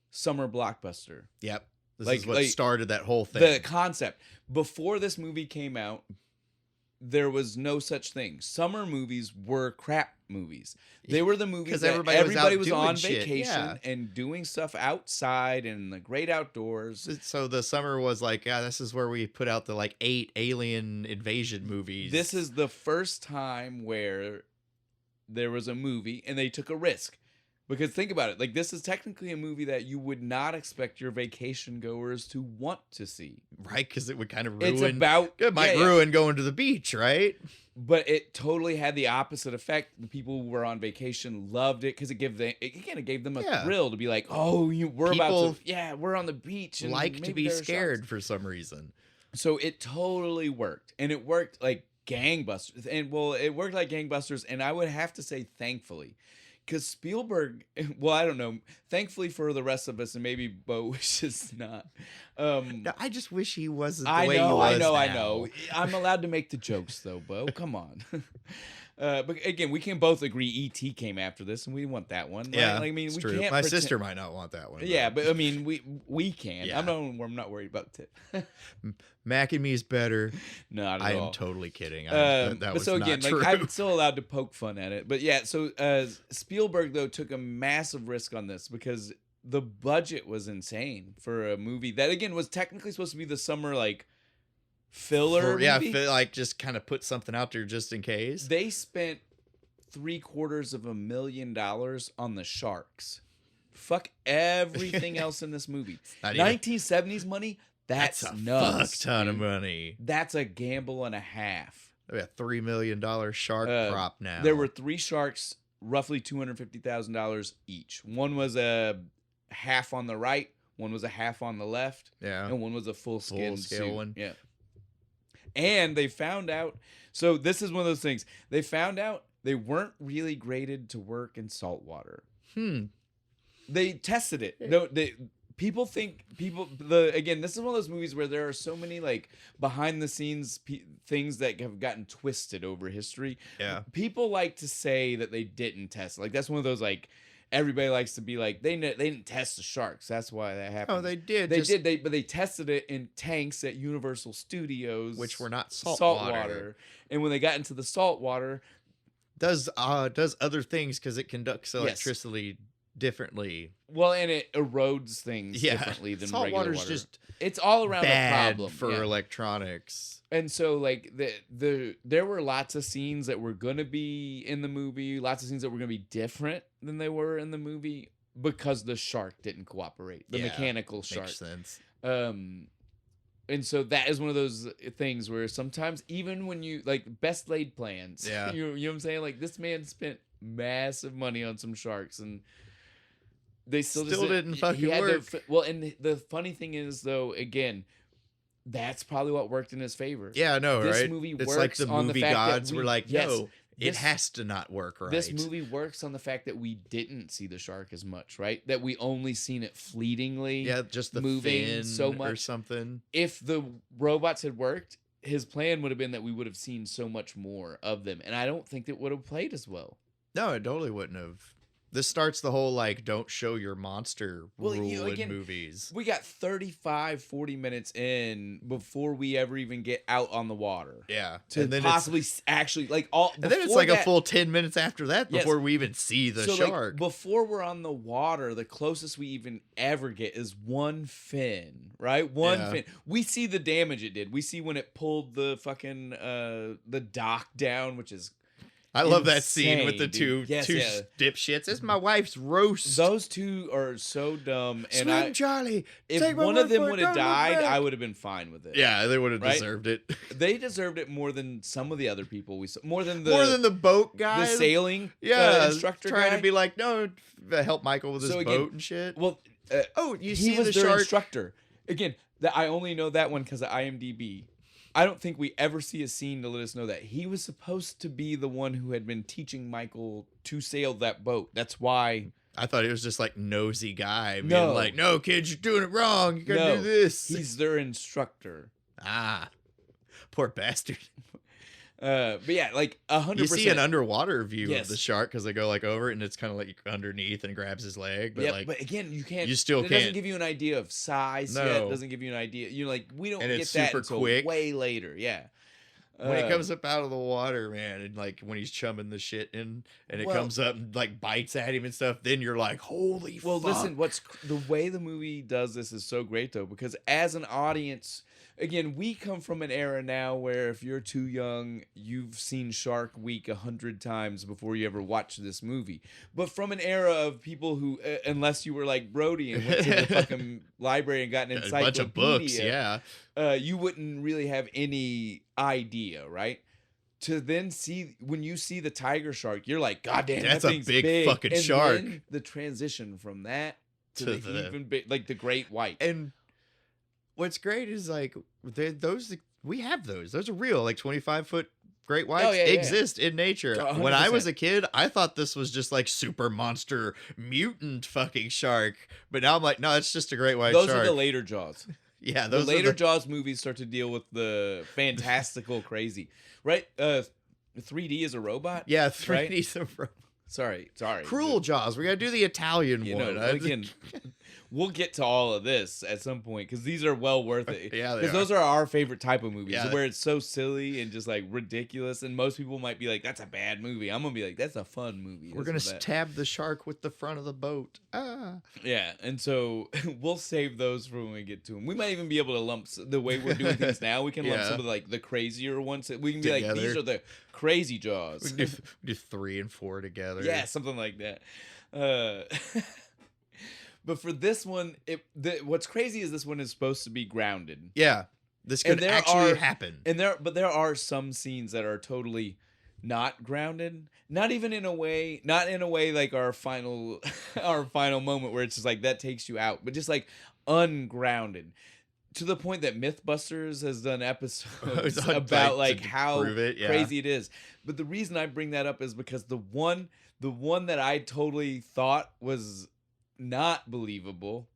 Speaker 1: summer blockbuster.
Speaker 2: Yep. This
Speaker 1: like-
Speaker 2: is what
Speaker 1: like,
Speaker 2: started that whole thing.
Speaker 1: The concept before this movie came out, there was no such thing. Summer movies were crap movies. They were the movies
Speaker 2: 'Cause
Speaker 1: that
Speaker 2: everybody was out
Speaker 1: on
Speaker 2: doing shit,
Speaker 1: vacation
Speaker 2: yeah.
Speaker 1: and doing stuff outside in the great outdoors.
Speaker 2: So the summer was like, yeah, this is where we put out the like 8 alien invasion movies.
Speaker 1: This is the first time where there was a movie and they took a risk. Because think about it, like this is technically a movie that you would not expect your vacation goers to want to see.
Speaker 2: right, because it would kind of ruin.
Speaker 1: It's about
Speaker 2: It might
Speaker 1: yeah, yeah.
Speaker 2: ruin going to the beach, right?
Speaker 1: But it totally had the opposite effect. The people who were on vacation loved it because it kind of gave them a
Speaker 2: Yeah.
Speaker 1: thrill to be like, oh, we're
Speaker 2: People
Speaker 1: about to, we're on the beach. And
Speaker 2: Like to
Speaker 1: maybe
Speaker 2: be
Speaker 1: there are
Speaker 2: scared
Speaker 1: sharks.
Speaker 2: for some reason.
Speaker 1: So it totally worked, and it worked like gangbusters. And well, it worked like gangbusters, and I would have to say thankfully. Because Spielberg, well, I don't know. Thankfully for the rest of us, and maybe Bo wishes not.
Speaker 2: No, I just wish he wasn't the
Speaker 1: I
Speaker 2: way he was
Speaker 1: I
Speaker 2: now.
Speaker 1: know. I'm allowed to make the jokes though, Bo. Come on. But again, we can both agree E.T. came after this, and we want that one. Right?
Speaker 2: Yeah,
Speaker 1: Like, I mean,
Speaker 2: it's
Speaker 1: we
Speaker 2: true.
Speaker 1: can't.
Speaker 2: My
Speaker 1: pretend-
Speaker 2: sister might not want that one.
Speaker 1: Yeah, but I mean, we can.
Speaker 2: Yeah.
Speaker 1: I'm not worried about Tip.
Speaker 2: Mac and Me's better.
Speaker 1: Not at
Speaker 2: I
Speaker 1: all.
Speaker 2: am totally kidding. That
Speaker 1: But
Speaker 2: was
Speaker 1: so
Speaker 2: not
Speaker 1: again,
Speaker 2: true.
Speaker 1: like I'm still allowed to poke fun at it. But yeah, so Spielberg though took a massive risk on this because the budget was insane for a movie that again was technically supposed to be the summer like filler movie.
Speaker 2: Like just kind of put something out there just in case.
Speaker 1: They spent $750,000 on the sharks. Fuck everything else in this movie.
Speaker 2: Not even-
Speaker 1: 1970s money. That's
Speaker 2: a
Speaker 1: nuts.
Speaker 2: fuck ton of
Speaker 1: dude.
Speaker 2: money.
Speaker 1: That's a gamble and a half.
Speaker 2: We got $3 million shark prop now.
Speaker 1: There were 3 sharks, roughly $250,000 each. One was a half on the right, one was a half on the left, and one was a full skin
Speaker 2: Full-scale
Speaker 1: suit.
Speaker 2: one.
Speaker 1: Yeah. And they found out. So this is one of those things. They found out they weren't really graded to work in salt water. They tested it. No, people think again. This is one of those movies where there are so many like behind the scenes things that have gotten twisted over history.
Speaker 2: Yeah.
Speaker 1: People like to say that they didn't test. Like that's one of those like everybody likes to be like they didn't test the sharks. That's why that happened.
Speaker 2: Oh, they did.
Speaker 1: They did. But they tested it in tanks at Universal Studios,
Speaker 2: Which were not salt
Speaker 1: water. And when they got into the salt water,
Speaker 2: does other things because it conducts electricity differently.
Speaker 1: well, and it erodes things differently than
Speaker 2: salt
Speaker 1: regular
Speaker 2: water's
Speaker 1: water.
Speaker 2: just
Speaker 1: It's all around a
Speaker 2: bad
Speaker 1: problem
Speaker 2: for
Speaker 1: yeah.
Speaker 2: electronics.
Speaker 1: And so like there were lots of scenes that were gonna be in the movie, lots of scenes that were gonna be different than they were in the movie because the shark didn't cooperate. The mechanical shark.
Speaker 2: Makes sense.
Speaker 1: And so that is one of those things where sometimes even when you like best laid plans,
Speaker 2: Yeah.
Speaker 1: you know what I'm saying? Like this man spent massive money on some sharks and they still
Speaker 2: didn't fucking
Speaker 1: he had to
Speaker 2: work.
Speaker 1: well, and the funny thing is though, again, that's probably what worked in his favor.
Speaker 2: Yeah, I know,
Speaker 1: This
Speaker 2: right?
Speaker 1: movie
Speaker 2: It's
Speaker 1: works
Speaker 2: like the
Speaker 1: on the
Speaker 2: movie
Speaker 1: fact that
Speaker 2: gods were like,
Speaker 1: yes,
Speaker 2: no, it
Speaker 1: this-
Speaker 2: has to not work right.
Speaker 1: This movie works on the fact that we didn't see the shark as much, right? That we only seen it fleetingly.
Speaker 2: yeah, just the
Speaker 1: moving
Speaker 2: fin
Speaker 1: so
Speaker 2: or
Speaker 1: much.
Speaker 2: something.
Speaker 1: If the robots had worked, his plan would have been that we would have seen so much more of them, and I don't think it would have played as well.
Speaker 2: No, it totally wouldn't have. This starts the whole like don't show your monster
Speaker 1: Well,
Speaker 2: rule
Speaker 1: again,
Speaker 2: in movies.
Speaker 1: we got 35, 40 minutes in before we ever even get out on the water.
Speaker 2: Yeah.
Speaker 1: To
Speaker 2: and then
Speaker 1: possibly actually like all.
Speaker 2: and then it's like a full 10 minutes after that
Speaker 1: Yes.
Speaker 2: before we even see the
Speaker 1: So
Speaker 2: shark.
Speaker 1: like before we're on the water, the closest we even ever get is one fin, right? One
Speaker 2: Yeah.
Speaker 1: fin. We see the damage it did. We see when it pulled the fucking the dock down, which is
Speaker 2: I love that scene with the
Speaker 1: insane,
Speaker 2: two
Speaker 1: dude. Yes,
Speaker 2: two
Speaker 1: yeah.
Speaker 2: dipshits. It's my wife's roast.
Speaker 1: those two are so dumb. And
Speaker 2: Swim, Charlie.
Speaker 1: if
Speaker 2: Take my
Speaker 1: one of
Speaker 2: word
Speaker 1: them
Speaker 2: for it,
Speaker 1: would have
Speaker 2: don't look
Speaker 1: died,
Speaker 2: back.
Speaker 1: I would have been fine with it.
Speaker 2: Yeah, they would have
Speaker 1: Right?
Speaker 2: deserved it.
Speaker 1: They deserved it more than some of the other people we saw. More than
Speaker 2: More than the boat guy.
Speaker 1: the sailing instructor
Speaker 2: trying
Speaker 1: guy.
Speaker 2: to be like, no, help Michael with his
Speaker 1: So again,
Speaker 2: boat and shit.
Speaker 1: Well,
Speaker 2: Oh, you
Speaker 1: he
Speaker 2: see
Speaker 1: was
Speaker 2: the
Speaker 1: their
Speaker 2: shark?
Speaker 1: instructor. Again, that I only know that one because of IMDb. I don't think we ever see a scene to let us know that he was supposed to be the one who had been teaching Michael to sail that boat. That's why.
Speaker 2: I thought he was just like nosy guy, being
Speaker 1: No.
Speaker 2: like, no, kids, you're doing it wrong. You gotta do this.
Speaker 1: He's their instructor.
Speaker 2: Poor bastard.
Speaker 1: But yeah, like 100%.
Speaker 2: You see an underwater view
Speaker 1: Yes.
Speaker 2: of the shark because they go like over it and it's kind of like underneath and grabs his leg. But
Speaker 1: Yeah,
Speaker 2: like,
Speaker 1: but again, you can't.
Speaker 2: you still
Speaker 1: it doesn't
Speaker 2: can't-
Speaker 1: give you an idea of size yet.
Speaker 2: No.
Speaker 1: It doesn't give you an idea. You're like, we don't
Speaker 2: And
Speaker 1: get
Speaker 2: it's
Speaker 1: that
Speaker 2: super
Speaker 1: until
Speaker 2: quick.
Speaker 1: way later. Yeah.
Speaker 2: when it comes up out of the water, man, and like when he's chumming the shit in and it
Speaker 1: Well-
Speaker 2: comes up and like bites at him and stuff, then you're like, holy
Speaker 1: Well,
Speaker 2: fuck.
Speaker 1: listen, the way the movie does this is so great though, because as an audience, again, we come from an era now where if you're too young, you've seen Shark Week 100 times before you ever watched this movie. But from an era of people who, unless you were like Brody and went to the fucking library and got an
Speaker 2: a
Speaker 1: encyclopedia,
Speaker 2: bunch of books, yeah.
Speaker 1: you wouldn't really have any idea, right? To then see, when you see the tiger shark, you're like, God damn,
Speaker 2: That's
Speaker 1: that
Speaker 2: a
Speaker 1: thing's
Speaker 2: big fucking
Speaker 1: and
Speaker 2: shark.
Speaker 1: Then the transition from that to
Speaker 2: To
Speaker 1: the
Speaker 2: the-
Speaker 1: even big, like the great white.
Speaker 2: And what's great is like those we have those. Those are real, like 25-foot great whites
Speaker 1: Oh, yeah, yeah.
Speaker 2: exist in nature. When I was
Speaker 1: 100%.
Speaker 2: a kid, I thought this was just like super monster mutant fucking shark. But now I'm like, no, it's just a great white
Speaker 1: Those
Speaker 2: shark.
Speaker 1: are the later Jaws.
Speaker 2: Yeah,
Speaker 1: The
Speaker 2: those
Speaker 1: later
Speaker 2: are the,
Speaker 1: Jaws movies start to deal with the fantastical crazy, right? 3D is a robot.
Speaker 2: yeah,
Speaker 1: right?
Speaker 2: 3D's a
Speaker 1: Sorry.
Speaker 2: Cruel Jaws. We gotta do the Italian
Speaker 1: You
Speaker 2: one.
Speaker 1: know, again, we'll get to all of this at some point because these are well worth it.
Speaker 2: Yeah, they
Speaker 1: because those are our favorite type of movies,
Speaker 2: Yeah.
Speaker 1: where it's so silly and just like ridiculous. And most people might be like, "That's a bad movie." I'm gonna be like, "That's a fun movie."
Speaker 2: We're
Speaker 1: This
Speaker 2: gonna
Speaker 1: is that.
Speaker 2: stab the shark with the front of the boat.
Speaker 1: Yeah, and so we'll save those for when we get to them. We might even be able to lump the way we're doing things now. We can lump
Speaker 2: Yeah.
Speaker 1: some of like the crazier ones. We can be like, these
Speaker 2: Together.
Speaker 1: are the crazy
Speaker 2: We
Speaker 1: Jaws.
Speaker 2: can do 3 and 4 together.
Speaker 1: Yeah, something like that. But for this one, what's crazy is this one is supposed to be grounded,
Speaker 2: Yeah. This
Speaker 1: And
Speaker 2: could
Speaker 1: there
Speaker 2: actually
Speaker 1: are-
Speaker 2: happen.
Speaker 1: and there are some scenes that are totally not grounded. Not even in a way, not in a way like our final moment where it's just like that takes you out, but just like ungrounded. To the point that Mythbusters has done episodes
Speaker 2: Like,
Speaker 1: about
Speaker 2: to
Speaker 1: like how
Speaker 2: prove it, yeah.
Speaker 1: crazy it is. But the reason I bring that up is because the one that I totally thought was not believable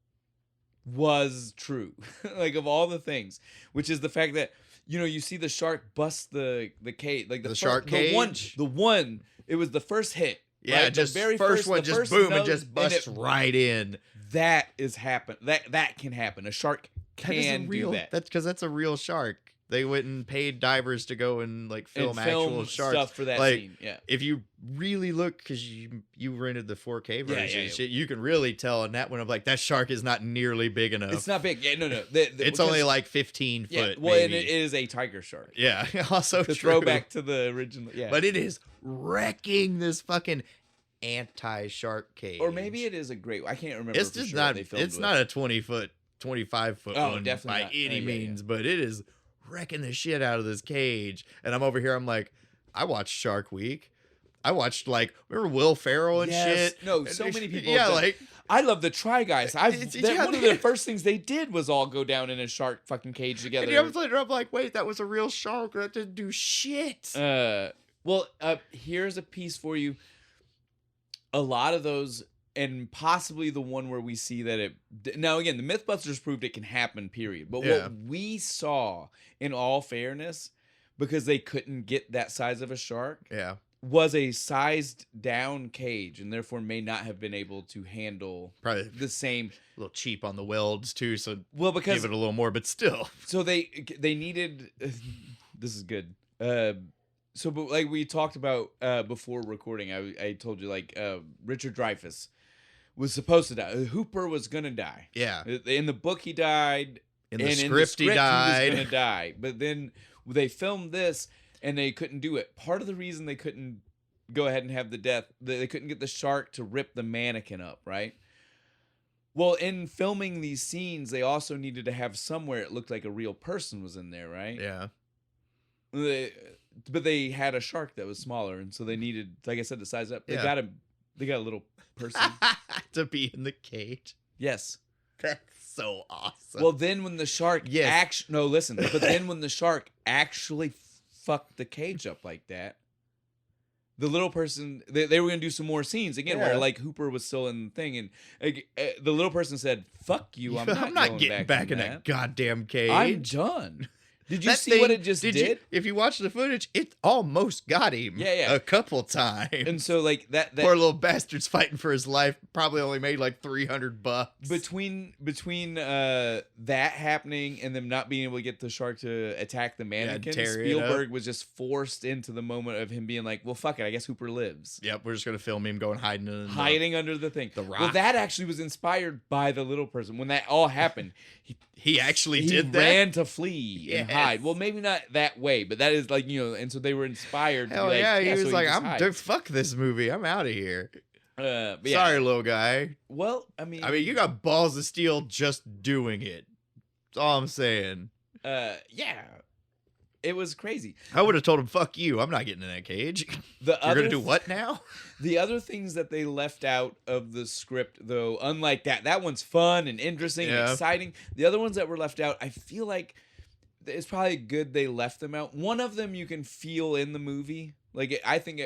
Speaker 1: was true. Like of all the things, which is the fact that you see the shark bust the cage, like
Speaker 2: The shark cage?
Speaker 1: The one it was the first hit.
Speaker 2: Yeah,
Speaker 1: right?
Speaker 2: just
Speaker 1: the very
Speaker 2: first one,
Speaker 1: the
Speaker 2: just
Speaker 1: first
Speaker 2: boom,
Speaker 1: note,
Speaker 2: and just busts right in.
Speaker 1: That is happen. That can happen. A shark
Speaker 2: That is a
Speaker 1: can
Speaker 2: real,
Speaker 1: do that.
Speaker 2: That's because that's a real shark. They went and paid divers to go and like film
Speaker 1: And
Speaker 2: actual sharks
Speaker 1: stuff for that
Speaker 2: like,
Speaker 1: scene. Yeah.
Speaker 2: If you really look, because you rented the 4K version,
Speaker 1: yeah.
Speaker 2: Shit, you can really tell in that one of like that shark is not nearly big enough.
Speaker 1: It's not big. Yeah, no.
Speaker 2: It's only like 15 foot.
Speaker 1: Well,
Speaker 2: maybe.
Speaker 1: and it is a tiger shark.
Speaker 2: Yeah, also
Speaker 1: To
Speaker 2: true.
Speaker 1: throw back to the original. Yeah.
Speaker 2: But it is wrecking this fucking anti-shark cage.
Speaker 1: or maybe it is a great. I can't remember.
Speaker 2: It's
Speaker 1: for
Speaker 2: just
Speaker 1: sure
Speaker 2: not.
Speaker 1: what they filmed
Speaker 2: It's
Speaker 1: with.
Speaker 2: not a 25-foot
Speaker 1: Oh,
Speaker 2: one
Speaker 1: definitely
Speaker 2: by
Speaker 1: not.
Speaker 2: any
Speaker 1: Oh, yeah,
Speaker 2: means, but it is wrecking the shit out of this cage. And I'm over here. I'm like, I watched Shark Week. I watched like remember Will Ferrell and
Speaker 1: Yes.
Speaker 2: shit.
Speaker 1: No,
Speaker 2: And
Speaker 1: so
Speaker 2: they-
Speaker 1: many people.
Speaker 2: Yeah,
Speaker 1: have done-
Speaker 2: like
Speaker 1: I love the Try Guys.
Speaker 2: yeah,
Speaker 1: One of the first things they did was all go down in a shark fucking cage together.
Speaker 2: and years later, I'm like, wait, that was a real shark. That didn't do shit.
Speaker 1: Well, here's a piece for you. A lot of those, and possibly the one where we see that it. Now, again, the Mythbusters proved it can happen, period. But
Speaker 2: Yeah.
Speaker 1: what we saw, in all fairness, because they couldn't get that size of a shark,
Speaker 2: Yeah,
Speaker 1: was a sized down cage and therefore may not have been able to handle
Speaker 2: Probably
Speaker 1: the same.
Speaker 2: a little cheap on the welds too, so
Speaker 1: Because
Speaker 2: give it a little more, but still.
Speaker 1: So they needed. This is good. So, but like we talked about before recording, I told you like Richard Dreyfuss was supposed to die. Hooper was gonna die.
Speaker 2: Yeah.
Speaker 1: In the book, he died.
Speaker 2: In the script, he died.
Speaker 1: He was gonna die. But then they filmed this. And they couldn't do it. Part of the reason they couldn't go ahead and have the death, they couldn't get the shark to rip the mannequin up, right? Well, in filming these scenes, they also needed to have somewhere it looked like a real person was in there, right?
Speaker 2: Yeah.
Speaker 1: But they had a shark that was smaller, and so they needed, like I said, to size up. They got a little person
Speaker 2: to be in the cage.
Speaker 1: Yes.
Speaker 2: That's so awesome.
Speaker 1: Well, then when the shark but then when the shark actually fucked the cage up like that, the little person, they were going to do some more scenes again where like Hooper was still in the thing, and the little person said, fuck you, I'm not
Speaker 2: getting back in that goddamn cage.
Speaker 1: I'm done. Did you see what it just did?
Speaker 2: If you watch the footage, it almost got him a couple times.
Speaker 1: And so like that
Speaker 2: poor little bastard's fighting for his life, probably only made like $300.
Speaker 1: Between that happening and them not being able to get the shark to attack the mannequin, Spielberg was just forced into the moment of him being like, well, fuck it, I guess Hooper lives.
Speaker 2: Yep, we're just going to film him going hiding
Speaker 1: under the thing.
Speaker 2: The rock.
Speaker 1: Well, that actually was inspired by the little person. When that all happened,
Speaker 2: he actually did that?
Speaker 1: He ran to flee and hide. Well, maybe not that way, but that is like, and so they were inspired.
Speaker 2: Hell
Speaker 1: to be like,
Speaker 2: he was
Speaker 1: so
Speaker 2: like, fuck this movie. I'm out of here. Sorry, little guy.
Speaker 1: Well, I mean,
Speaker 2: you got balls of steel just doing it. That's all I'm saying.
Speaker 1: Yeah. It was crazy.
Speaker 2: I would have told him, fuck you. I'm not getting in that cage. You're going to do what now?
Speaker 1: The other things that they left out of the script, though, unlike that one's fun and interesting and exciting. The other ones that were left out, I feel like it's probably good they left them out. One of them you can feel in the movie. Like, I think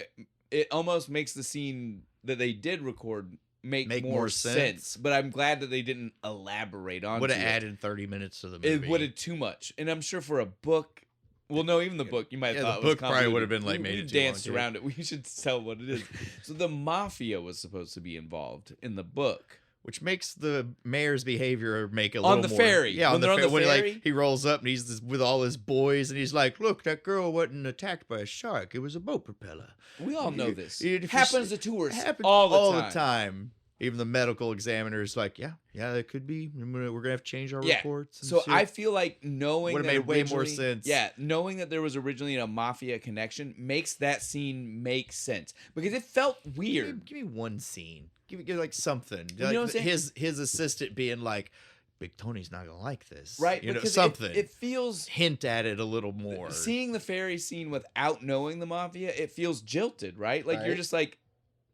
Speaker 1: it almost makes the scene that they did record make more sense. But I'm glad that they didn't elaborate on it.
Speaker 2: Would have added 30 minutes to the movie.
Speaker 1: It would have too much. And I'm sure for a book... Well, no, even the book you might have thought
Speaker 2: the book
Speaker 1: was
Speaker 2: probably would have been like made it too long.
Speaker 1: Danced around it. We should tell what it is. So the mafia was supposed to be involved in the book,
Speaker 2: which makes the mayor's behavior make a little more...
Speaker 1: On the ferry.
Speaker 2: Yeah,
Speaker 1: when they're on the ferry.
Speaker 2: When he rolls up and he's with all his boys and he's like, look, that girl wasn't attacked by a shark. It was a boat propeller.
Speaker 1: We all know this. It happens to tourists all the time.
Speaker 2: Even the medical examiner is like, yeah, that could be. We're going to have to change our reports.
Speaker 1: So I feel like knowing
Speaker 2: would have made way more sense.
Speaker 1: Yeah, knowing that there was originally a mafia connection makes that scene make sense. Because it felt weird.
Speaker 2: Give me one scene. Give like something.
Speaker 1: You know what I'm saying?
Speaker 2: His assistant being like, Big Tony's not going to like this.
Speaker 1: Right.
Speaker 2: Something.
Speaker 1: It feels...
Speaker 2: Hint at it a little more.
Speaker 1: Seeing the ferry scene without knowing the mafia, it feels jilted, right? Like you're just like,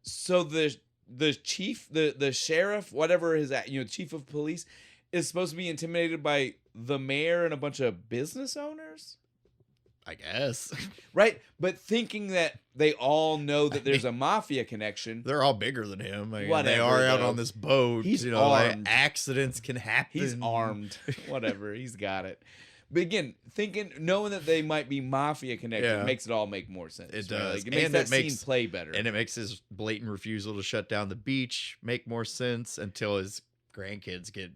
Speaker 1: so the chief, the sheriff, whatever his, chief of police, is supposed to be intimidated by the mayor and a bunch of business owners?
Speaker 2: I guess.
Speaker 1: Right? But thinking that they all know that there's a mafia connection.
Speaker 2: They're all bigger than him.
Speaker 1: Whatever,
Speaker 2: they are out on this boat.
Speaker 1: He's armed.
Speaker 2: Like, accidents can happen.
Speaker 1: He's armed. Whatever. He's got it. But again, knowing that they might be mafia connected makes it all make more sense.
Speaker 2: It does.
Speaker 1: Right? Like, it makes that scene play better.
Speaker 2: And it makes his blatant refusal to shut down the beach make more sense until his kids get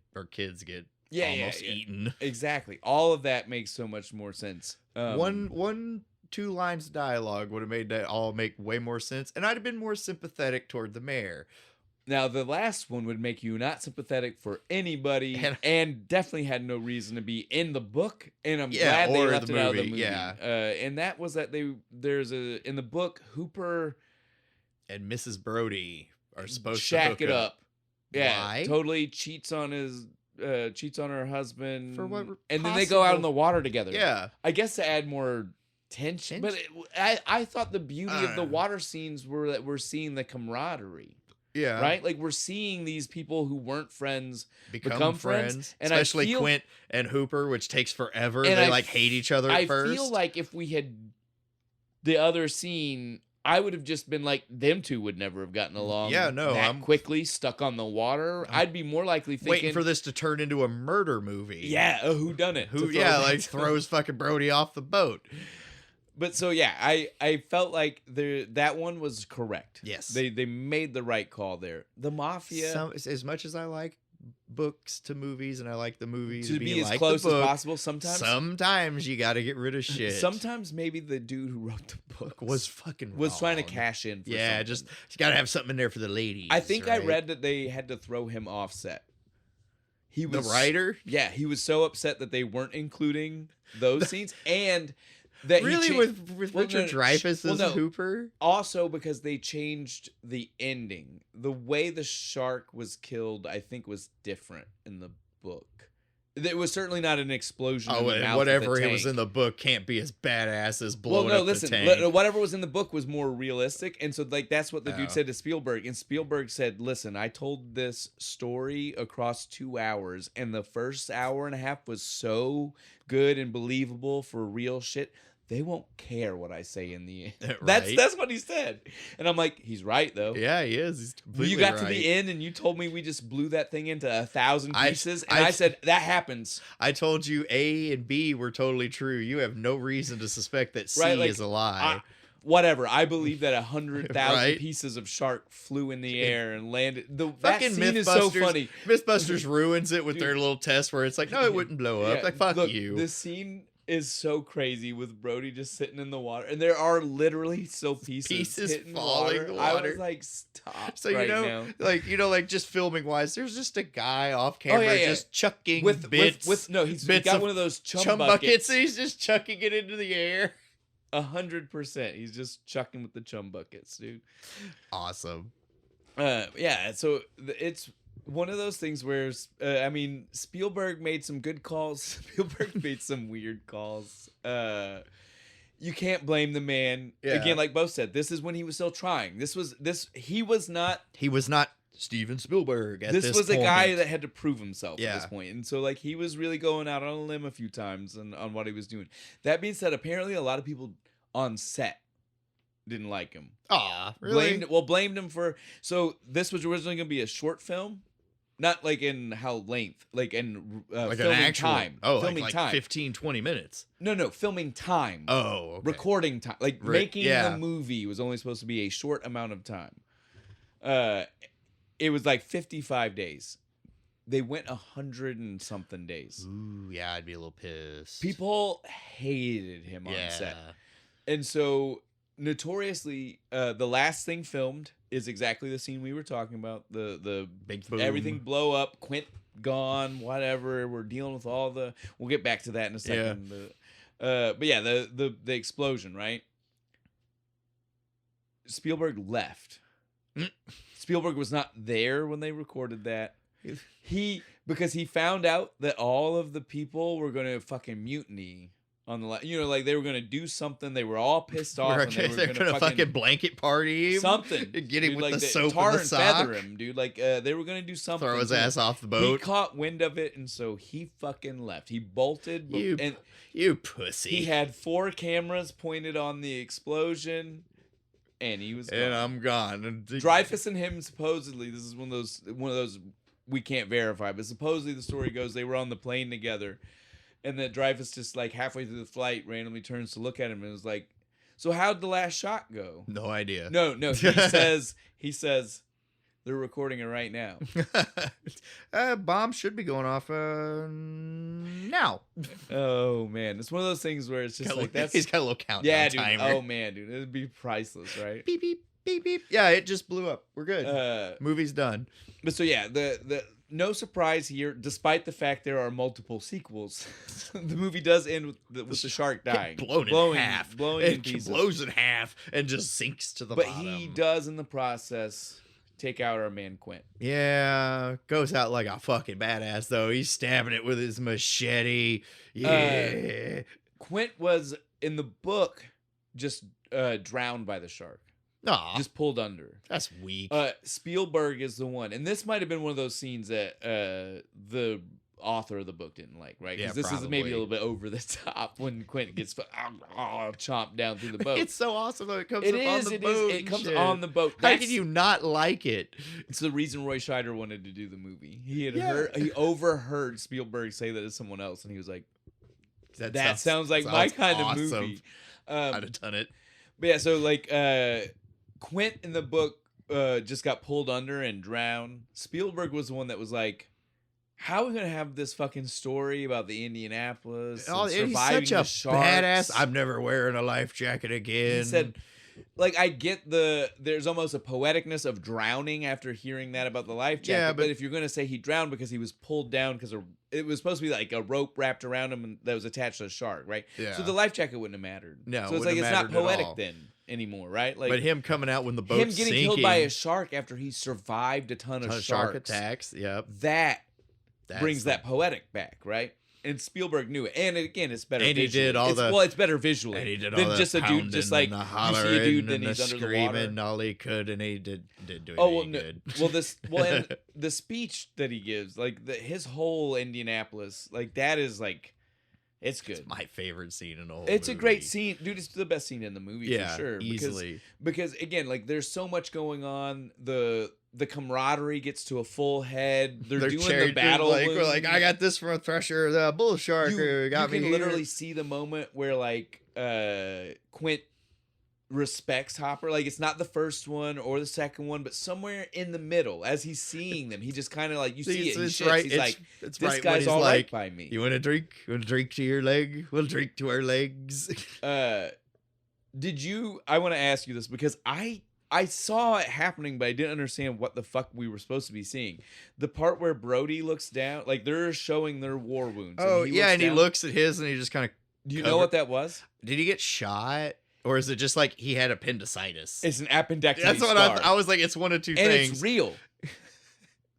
Speaker 2: almost eaten.
Speaker 1: Exactly. All of that makes so much more sense.
Speaker 2: Two lines of dialogue would have made that all make way more sense. And I'd have been more sympathetic toward the mayor.
Speaker 1: Now, the last one would make you not sympathetic for anybody and definitely had no reason to be in the book. And I'm glad they left it out of the movie.
Speaker 2: Yeah.
Speaker 1: And that was that in the book, Hooper
Speaker 2: and Mrs. Brody are supposed to
Speaker 1: shack it up. Yeah.
Speaker 2: Why?
Speaker 1: Totally cheats on her husband.
Speaker 2: For what?
Speaker 1: And then they go out in the water together.
Speaker 2: Yeah.
Speaker 1: I guess to add more tension. But I thought the beauty of the water scenes were that we're seeing the camaraderie.
Speaker 2: Yeah.
Speaker 1: Right? Like we're seeing these people who weren't friends become friends. And
Speaker 2: especially Quint and Hooper, which takes forever. And they hate each other at first.
Speaker 1: I feel like if we had the other scene, I would have just been like, them two would never have gotten along quickly, stuck on the water. I'd be more likely thinking...
Speaker 2: Waiting for this to turn into a murder movie.
Speaker 1: Yeah, a whodunnit.
Speaker 2: Throws fucking Brody off the boat.
Speaker 1: But so yeah, I felt like that one was correct.
Speaker 2: Yes.
Speaker 1: They made the right call there. The Mafia,
Speaker 2: As much as I like books to movies and I like the movies
Speaker 1: to be as
Speaker 2: like
Speaker 1: close
Speaker 2: the
Speaker 1: as
Speaker 2: book,
Speaker 1: possible. Sometimes
Speaker 2: you got to get rid of shit.
Speaker 1: Sometimes maybe the dude who wrote the book
Speaker 2: was fucking
Speaker 1: was trying to
Speaker 2: wrong.
Speaker 1: cash in. For
Speaker 2: Yeah,
Speaker 1: something.
Speaker 2: just you got to have something in there for the ladies.
Speaker 1: I think I
Speaker 2: right?
Speaker 1: read that they had to throw him off set. He was
Speaker 2: the writer.
Speaker 1: Yeah, he was so upset that they weren't including those scenes, and that
Speaker 2: really
Speaker 1: he
Speaker 2: with Richard Dreyfuss as Hooper.
Speaker 1: Also, because they changed the ending, the way the shark was killed, I think, was different in the book. It was certainly not an explosion.
Speaker 2: Oh,
Speaker 1: in the mouth
Speaker 2: whatever
Speaker 1: of the
Speaker 2: it was
Speaker 1: tank.
Speaker 2: in the book can't be as badass as blowing up the tank.
Speaker 1: Whatever was in the book was more realistic, and so like that's what the dude said to Spielberg. And Spielberg said, "Listen, I told this story across 2 hours, and the first hour and a half was so good and believable for real shit. They won't care what I say in the end."
Speaker 2: Right.
Speaker 1: That's what he said, and I'm like, he's right though.
Speaker 2: Yeah, he is. He's completely
Speaker 1: You got
Speaker 2: right.
Speaker 1: to the end, and you told me we just blew that thing into 1,000 pieces, and
Speaker 2: I
Speaker 1: I said that happens.
Speaker 2: I told you A and B were totally true. You have no reason to suspect that C
Speaker 1: Right, like,
Speaker 2: is a lie.
Speaker 1: Whatever. I believe that 100,000
Speaker 2: Right.
Speaker 1: pieces of shark flew in the air and landed. That
Speaker 2: Fucking
Speaker 1: scene is so funny.
Speaker 2: Mythbusters ruins it with
Speaker 1: Dude.
Speaker 2: their little test where it's like, no, it wouldn't blow up.
Speaker 1: Yeah,
Speaker 2: Like, fuck
Speaker 1: look,
Speaker 2: you.
Speaker 1: The scene is so crazy with Brody just sitting in the water, and there are literally still pieces hitting
Speaker 2: falling
Speaker 1: water.
Speaker 2: the
Speaker 1: I
Speaker 2: water.
Speaker 1: was like, stop.
Speaker 2: So
Speaker 1: right
Speaker 2: you know,
Speaker 1: now.
Speaker 2: like just filming wise, there's just a guy off camera just chucking bits.
Speaker 1: No, he's
Speaker 2: bits
Speaker 1: got
Speaker 2: of
Speaker 1: one of those chum buckets.
Speaker 2: and he's just chucking it into the air.
Speaker 1: 100%. He's just chucking with the chum buckets, dude.
Speaker 2: Awesome.
Speaker 1: Yeah. So it's one of those things where, I mean, Spielberg made some good calls. Spielberg made some weird calls. You can't blame the man.
Speaker 2: Yeah.
Speaker 1: Again, like both said, this is when he was still trying. He was not
Speaker 2: Steven Spielberg at
Speaker 1: this was
Speaker 2: point.
Speaker 1: a guy that had to prove himself
Speaker 2: Yeah.
Speaker 1: at this point. And so like he was really going out on a limb a few times on what he was doing. That being said, apparently a lot of people on set didn't like him.
Speaker 2: Aw, really?
Speaker 1: Blamed him for. So this was originally going to be a short film. Not like in how length, like in
Speaker 2: like
Speaker 1: filming
Speaker 2: an actual
Speaker 1: time.
Speaker 2: Oh,
Speaker 1: filming
Speaker 2: like
Speaker 1: time.
Speaker 2: 15, 20 minutes.
Speaker 1: No, filming time.
Speaker 2: Oh, okay.
Speaker 1: Recording time. Like making
Speaker 2: yeah.
Speaker 1: the movie was only supposed to be a short amount of time. It was like 55 days. They went 100 and something days.
Speaker 2: Ooh, yeah, I'd be a little pissed.
Speaker 1: People hated him on set. And so notoriously, the last thing filmed is exactly the scene we were talking about. The
Speaker 2: Big boom.
Speaker 1: Everything blow up, Quint gone, whatever. We're dealing with all the. We'll get back to that in a second. But yeah, the explosion, right? Spielberg left. Spielberg was not there when they recorded that. Because he found out that all of the people were going to fucking mutiny on the like they were going to do something. They were all pissed off. And they were
Speaker 2: they're going to fucking blanket party him.
Speaker 1: Something.
Speaker 2: Get him
Speaker 1: dude,
Speaker 2: with
Speaker 1: like
Speaker 2: the soap
Speaker 1: tar
Speaker 2: and the sock.
Speaker 1: feather him, dude. Like they were going to do something.
Speaker 2: Throw his ass off the boat.
Speaker 1: He caught wind of it, and so he fucking left. He bolted.
Speaker 2: You pussy.
Speaker 1: He had 4 cameras pointed on the explosion, and he was gone.
Speaker 2: And I'm gone.
Speaker 1: Dreyfuss and him supposedly. This is one of those we can't verify, but supposedly the story goes they were on the plane together, and that Dreyfuss just like halfway through the flight randomly turns to look at him and was like, "So how'd the last shot go?"
Speaker 2: No idea.
Speaker 1: No. He says they're recording it right now.
Speaker 2: Bomb should be going off now.
Speaker 1: Oh man, it's one of those things where it's just like that's
Speaker 2: he's got a little countdown
Speaker 1: yeah, dude.
Speaker 2: timer.
Speaker 1: Oh man, dude, it'd be priceless, right?
Speaker 2: Beep beep beep beep. Yeah, it just blew up. We're good. Movie's done.
Speaker 1: But so yeah, the no surprise here, despite the fact there are multiple sequels, the movie does end with the shark dying,
Speaker 2: blown in half,
Speaker 1: blowing
Speaker 2: it
Speaker 1: in pieces.
Speaker 2: blows in half and just sinks to the
Speaker 1: but
Speaker 2: bottom.
Speaker 1: He does in the process take out our man Quint.
Speaker 2: Yeah, goes out like a fucking badass though. He's stabbing it with his machete. Yeah,
Speaker 1: Quint was in the book just drowned by the shark.
Speaker 2: Aw,
Speaker 1: Just pulled under.
Speaker 2: that's weak.
Speaker 1: Spielberg is the one, and this might have been one of those scenes that the author of the book didn't like, right? Because this is maybe a little bit over the top when Quint gets chomped down through the boat.
Speaker 2: It's so awesome though. It comes
Speaker 1: It
Speaker 2: up on
Speaker 1: is.
Speaker 2: the
Speaker 1: It
Speaker 2: boat.
Speaker 1: is. It
Speaker 2: and
Speaker 1: comes
Speaker 2: shit.
Speaker 1: on the boat.
Speaker 2: How can you not like it?
Speaker 1: It's the reason Roy Scheider wanted to do the movie. He had
Speaker 2: Yeah.
Speaker 1: he overheard Spielberg say that to someone else, and he was like, "That sounds like my
Speaker 2: sounds
Speaker 1: kind
Speaker 2: awesome.
Speaker 1: of movie."
Speaker 2: I'd have done it.
Speaker 1: But yeah, so like Quint in the book just got pulled under and drowned. Spielberg was the one that was like, how are we gonna have this fucking story about the Indianapolis and surviving
Speaker 2: he's such a
Speaker 1: the sharks?
Speaker 2: badass. I'm never wearing a life jacket again.
Speaker 1: He said, like, I get there's almost a poeticness of drowning after hearing that about the life jacket.
Speaker 2: Yeah,
Speaker 1: but if you're gonna say he drowned because he was pulled down because it was supposed to be like a rope wrapped around him that was attached to a shark, right?
Speaker 2: Yeah.
Speaker 1: So the life jacket wouldn't have mattered.
Speaker 2: No,
Speaker 1: so it's like it's not poetic then anymore, right? Like,
Speaker 2: but him coming out when the boat's
Speaker 1: him getting
Speaker 2: sinking,
Speaker 1: killed by a shark after he survived a ton of
Speaker 2: shark
Speaker 1: sharks,
Speaker 2: attacks. Yep,
Speaker 1: that
Speaker 2: That's
Speaker 1: brings that poetic back, right? And Spielberg knew it, and again, it's better.
Speaker 2: And he
Speaker 1: visually.
Speaker 2: did all the.
Speaker 1: It's better visually.
Speaker 2: And he did
Speaker 1: than
Speaker 2: all the
Speaker 1: just a dude, just like
Speaker 2: and the
Speaker 1: you see a dude, then
Speaker 2: and
Speaker 1: he's
Speaker 2: the
Speaker 1: under
Speaker 2: screaming
Speaker 1: the water.
Speaker 2: all he could, and he did do it.
Speaker 1: Oh well,
Speaker 2: good.
Speaker 1: and the speech that he gives, like his whole Indianapolis, like that is like, it's good.
Speaker 2: It's my favorite scene in the whole.
Speaker 1: It's
Speaker 2: movie.
Speaker 1: a great scene, dude. It's the best scene in the movie
Speaker 2: Yeah,
Speaker 1: for sure.
Speaker 2: easily.
Speaker 1: Because again, like there's so much going on. The camaraderie gets to a full head. They're doing the battle.
Speaker 2: We're like, I got this from a thresher. The bull shark got me.
Speaker 1: You can
Speaker 2: here.
Speaker 1: literally see the moment where like Quint respects Hopper. Like it's not the first one or the second one, but somewhere in the middle, as he's seeing them, he just kind of like you see it. He's
Speaker 2: right.
Speaker 1: He's
Speaker 2: it's,
Speaker 1: like,
Speaker 2: it's
Speaker 1: this
Speaker 2: right
Speaker 1: guy's
Speaker 2: he's
Speaker 1: all
Speaker 2: like,
Speaker 1: right by me.
Speaker 2: You want a drink? You want a drink to your leg? We'll drink to our legs.
Speaker 1: Did you? I want to ask you this because I saw it happening, but I didn't understand what the fuck we were supposed to be seeing. The part where Brody looks down, like they're showing their war wounds.
Speaker 2: Oh, yeah, and he looks at his and he just kind of...
Speaker 1: Do you know what that was?
Speaker 2: Did he get shot? Or is it just like he had appendicitis?
Speaker 1: It's an appendectomy
Speaker 2: That's what
Speaker 1: scar.
Speaker 2: I was like, it's one of two
Speaker 1: and
Speaker 2: things.
Speaker 1: it's real.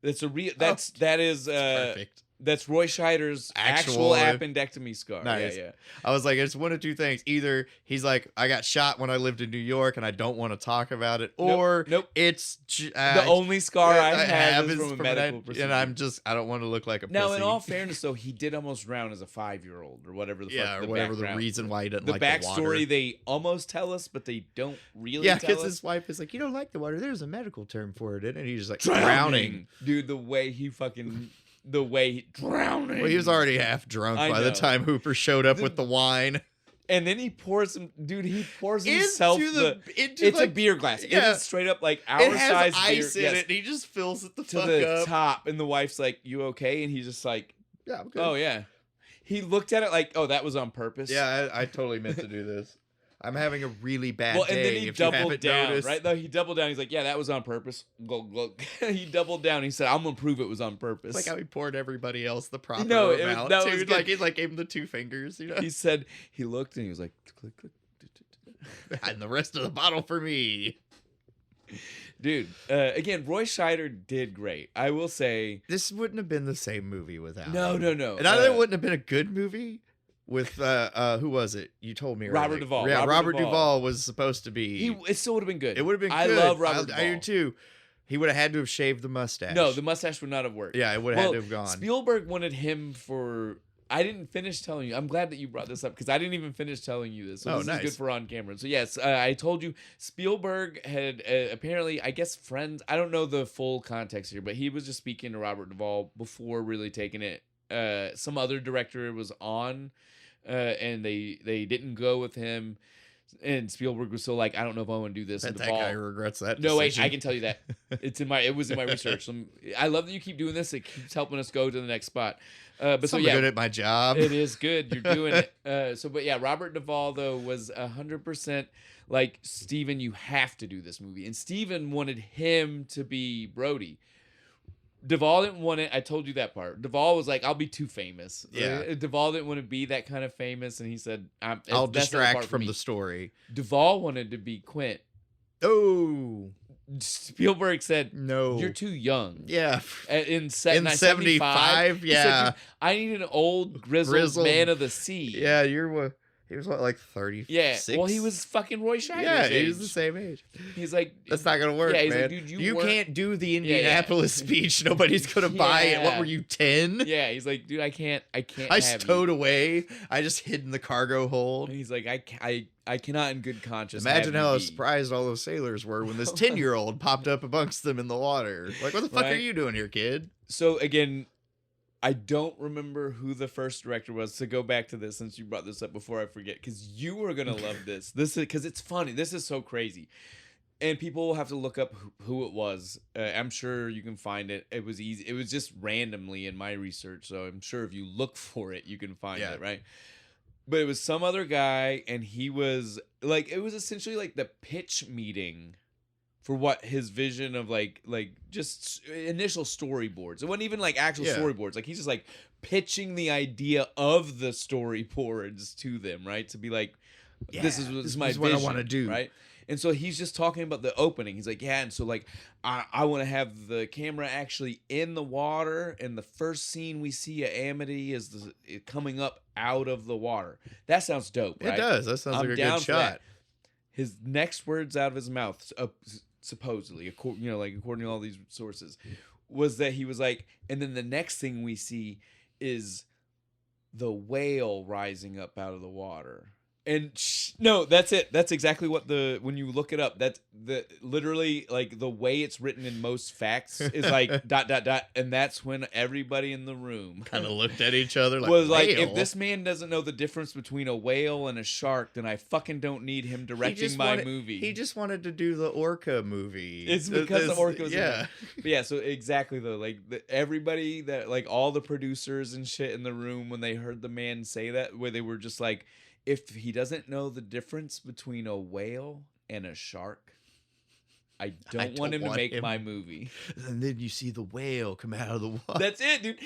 Speaker 1: It's a real... That is...
Speaker 2: perfect.
Speaker 1: That's Roy Scheider's actual appendectomy scar.
Speaker 2: Nice.
Speaker 1: Yeah.
Speaker 2: I was like, it's one of two things. Either he's like, I got shot when I lived in New York and I don't want to talk about it. Or
Speaker 1: nope.
Speaker 2: It's...
Speaker 1: the only scar I have is from a medical procedure.
Speaker 2: And I don't want to look like a pussy.
Speaker 1: Now, in all fairness, though, he did almost drown as a 5-year-old or whatever the fuck
Speaker 2: or whatever the
Speaker 1: background.
Speaker 2: reason why he doesn't
Speaker 1: the
Speaker 2: like the water.
Speaker 1: backstory they almost tell us, but they don't really
Speaker 2: tell
Speaker 1: tell
Speaker 2: us.
Speaker 1: us.
Speaker 2: His wife is like, you don't like the water. There's a medical term for it. And he's just like, drowning.
Speaker 1: Dude, the way he fucking... drowning.
Speaker 2: Well, he was already half drunk by the time Hooper showed up with the wine.
Speaker 1: And then he pours him, dude. He pours
Speaker 2: into
Speaker 1: himself it's
Speaker 2: like,
Speaker 1: a beer glass.
Speaker 2: Yeah.
Speaker 1: It is straight up like our
Speaker 2: it has
Speaker 1: size
Speaker 2: ice
Speaker 1: beer.
Speaker 2: in it. And he just fills it
Speaker 1: to
Speaker 2: fuck
Speaker 1: the
Speaker 2: up.
Speaker 1: top. And the wife's like, "You okay?" And he's just like,
Speaker 2: "Yeah, I'm good."
Speaker 1: Oh yeah. He looked at it like, "Oh, that was on purpose."
Speaker 2: Yeah, I totally meant to do this. I'm having a really bad day.
Speaker 1: And then he doubled down,
Speaker 2: noticed.
Speaker 1: right? Though he doubled down. He's like, "Yeah, that was on purpose." He doubled down. He said, "I'm gonna prove it was on purpose."
Speaker 2: It's like how he poured everybody else the proper amount.
Speaker 1: Was
Speaker 2: like he gave him the 2 fingers. You know?
Speaker 1: He said he looked and he was like, "Click, click."
Speaker 2: And the rest of the bottle for me.
Speaker 1: Dude, again, Roy Scheider did great. I will say
Speaker 2: this wouldn't have been the same movie without
Speaker 1: him. No.
Speaker 2: And either it wouldn't have been a good movie with who was it? You told me
Speaker 1: Robert Duvall.
Speaker 2: Yeah, Robert Duvall was supposed to be.
Speaker 1: It still would have been good.
Speaker 2: It would have been good.
Speaker 1: I love Robert Duvall.
Speaker 2: I do too. He would have had to have shaved the mustache.
Speaker 1: No, the mustache would not have worked.
Speaker 2: Yeah, it would have had to have gone.
Speaker 1: Spielberg wanted him for... I didn't finish telling you. I'm glad that you brought this up because I didn't even finish telling you this. So this is good for on camera. So yes, I told you Spielberg had apparently, I guess, friends. I don't know the full context here, but he was just speaking to Robert Duvall before really taking it. Some other director was on, and they didn't go with him. And Spielberg was so like, I don't know if I want to do this.
Speaker 2: That guy regrets that.
Speaker 1: No,
Speaker 2: decision.
Speaker 1: wait, I can tell you that. It was in my research. I love that you keep doing this. It keeps helping us go to the next spot. But
Speaker 2: I'm good at my job.
Speaker 1: It is good. You're doing it. But yeah, Robert Duvall though was 100% like, Steven, you have to do this movie. And Steven wanted him to be Brody. Duvall didn't want it. I told you that part. Duvall was like, I'll be too famous.
Speaker 2: Yeah.
Speaker 1: Duvall didn't want to be that kind of famous. And he said,
Speaker 2: I'll distract from the story.
Speaker 1: Duvall wanted to be Quint.
Speaker 2: Oh.
Speaker 1: Spielberg said,
Speaker 2: "No,
Speaker 1: you're too young."
Speaker 2: Yeah,
Speaker 1: in 75,
Speaker 2: yeah,
Speaker 1: said, I need an old grizzled man of the sea.
Speaker 2: Yeah, he was what, like 36?
Speaker 1: Yeah, well, he was fucking Roy Scheider's
Speaker 2: Yeah,
Speaker 1: age.
Speaker 2: he was the same age.
Speaker 1: He's like,
Speaker 2: that's not gonna work,
Speaker 1: he's
Speaker 2: man.
Speaker 1: like, dude,
Speaker 2: you can't do the Indianapolis speech. Nobody's gonna buy it. What were you, 10?
Speaker 1: Yeah, he's like, dude, I can't.
Speaker 2: I stowed away. I just hid in the cargo hold.
Speaker 1: And he's like, I cannot in good conscience.
Speaker 2: Imagine how surprised all those sailors were when this 10-year-old popped up amongst them in the water. Like, what the fuck are you doing here, kid?
Speaker 1: So again, I don't remember who the first director was. To go back to this, since you brought this up before I forget, because you are gonna love this. This is because it's funny. This is so crazy, and people will have to look up who it was. I'm sure you can find it. It was easy. It was just randomly in my research, so I'm sure if you look for it, you can find it, right? But it was some other guy, and he was like, it was essentially like the pitch meeting for what his vision of like just initial storyboards. It wasn't even like actual storyboards. Like he's just like pitching the idea of the storyboards to them, right? To be like, this is my vision,
Speaker 2: what I want to do,
Speaker 1: right? And so he's just talking about the opening. He's like, yeah, and so like I want to have the camera actually in the water, and the first scene we see of Amity is coming up out of the water. That sounds dope, right?
Speaker 2: It does. That sounds like a good shot.
Speaker 1: His next words out of his mouth, supposedly, according to all these sources, was that he was like, and then the next thing we see is the whale rising up out of the water. And no, that's it. That's exactly what when you look it up, that's literally like the way it's written in most facts is like ... And that's when everybody in the room
Speaker 2: kind of looked at each other like,
Speaker 1: was like, if this man doesn't know the difference between a whale and a shark, then I fucking don't need him directing my movie.
Speaker 2: He just wanted to do the orca movie.
Speaker 1: It's because the orca was but yeah, so exactly though, like everybody that like all the producers and shit in the room, when they heard the man say that, where they were just like, if he doesn't know the difference between a whale and a shark, I don't want him to make my movie.
Speaker 2: And then you see the whale come out of the water.
Speaker 1: That's it, dude.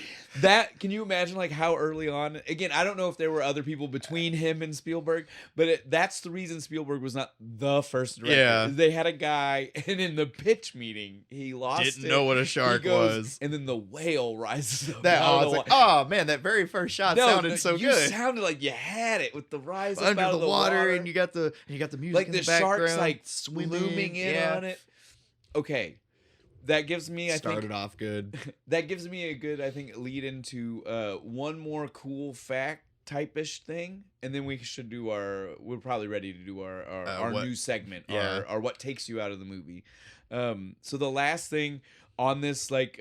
Speaker 1: Can you imagine like how early on? Again, I don't know if there were other people between him and Spielberg, but that's the reason Spielberg was not the first director.
Speaker 2: Yeah.
Speaker 1: They had a guy, and in the pitch meeting, he
Speaker 2: didn't know what a shark was.
Speaker 1: And then the whale rises up.
Speaker 2: I was like, oh man, that very first shot sounded so
Speaker 1: you
Speaker 2: good.
Speaker 1: Sounded like you had it with the rise up
Speaker 2: under
Speaker 1: out of the water,
Speaker 2: and you got the music
Speaker 1: like
Speaker 2: in the
Speaker 1: background,
Speaker 2: sharks
Speaker 1: like
Speaker 2: swimming,
Speaker 1: looming in on it. Okay, that gives me
Speaker 2: started off good.
Speaker 1: That gives me a good, I think, lead into one more cool fact type-ish thing, and then we should do we're probably ready to do our new segment, our what takes you out of the movie. So the last thing on this like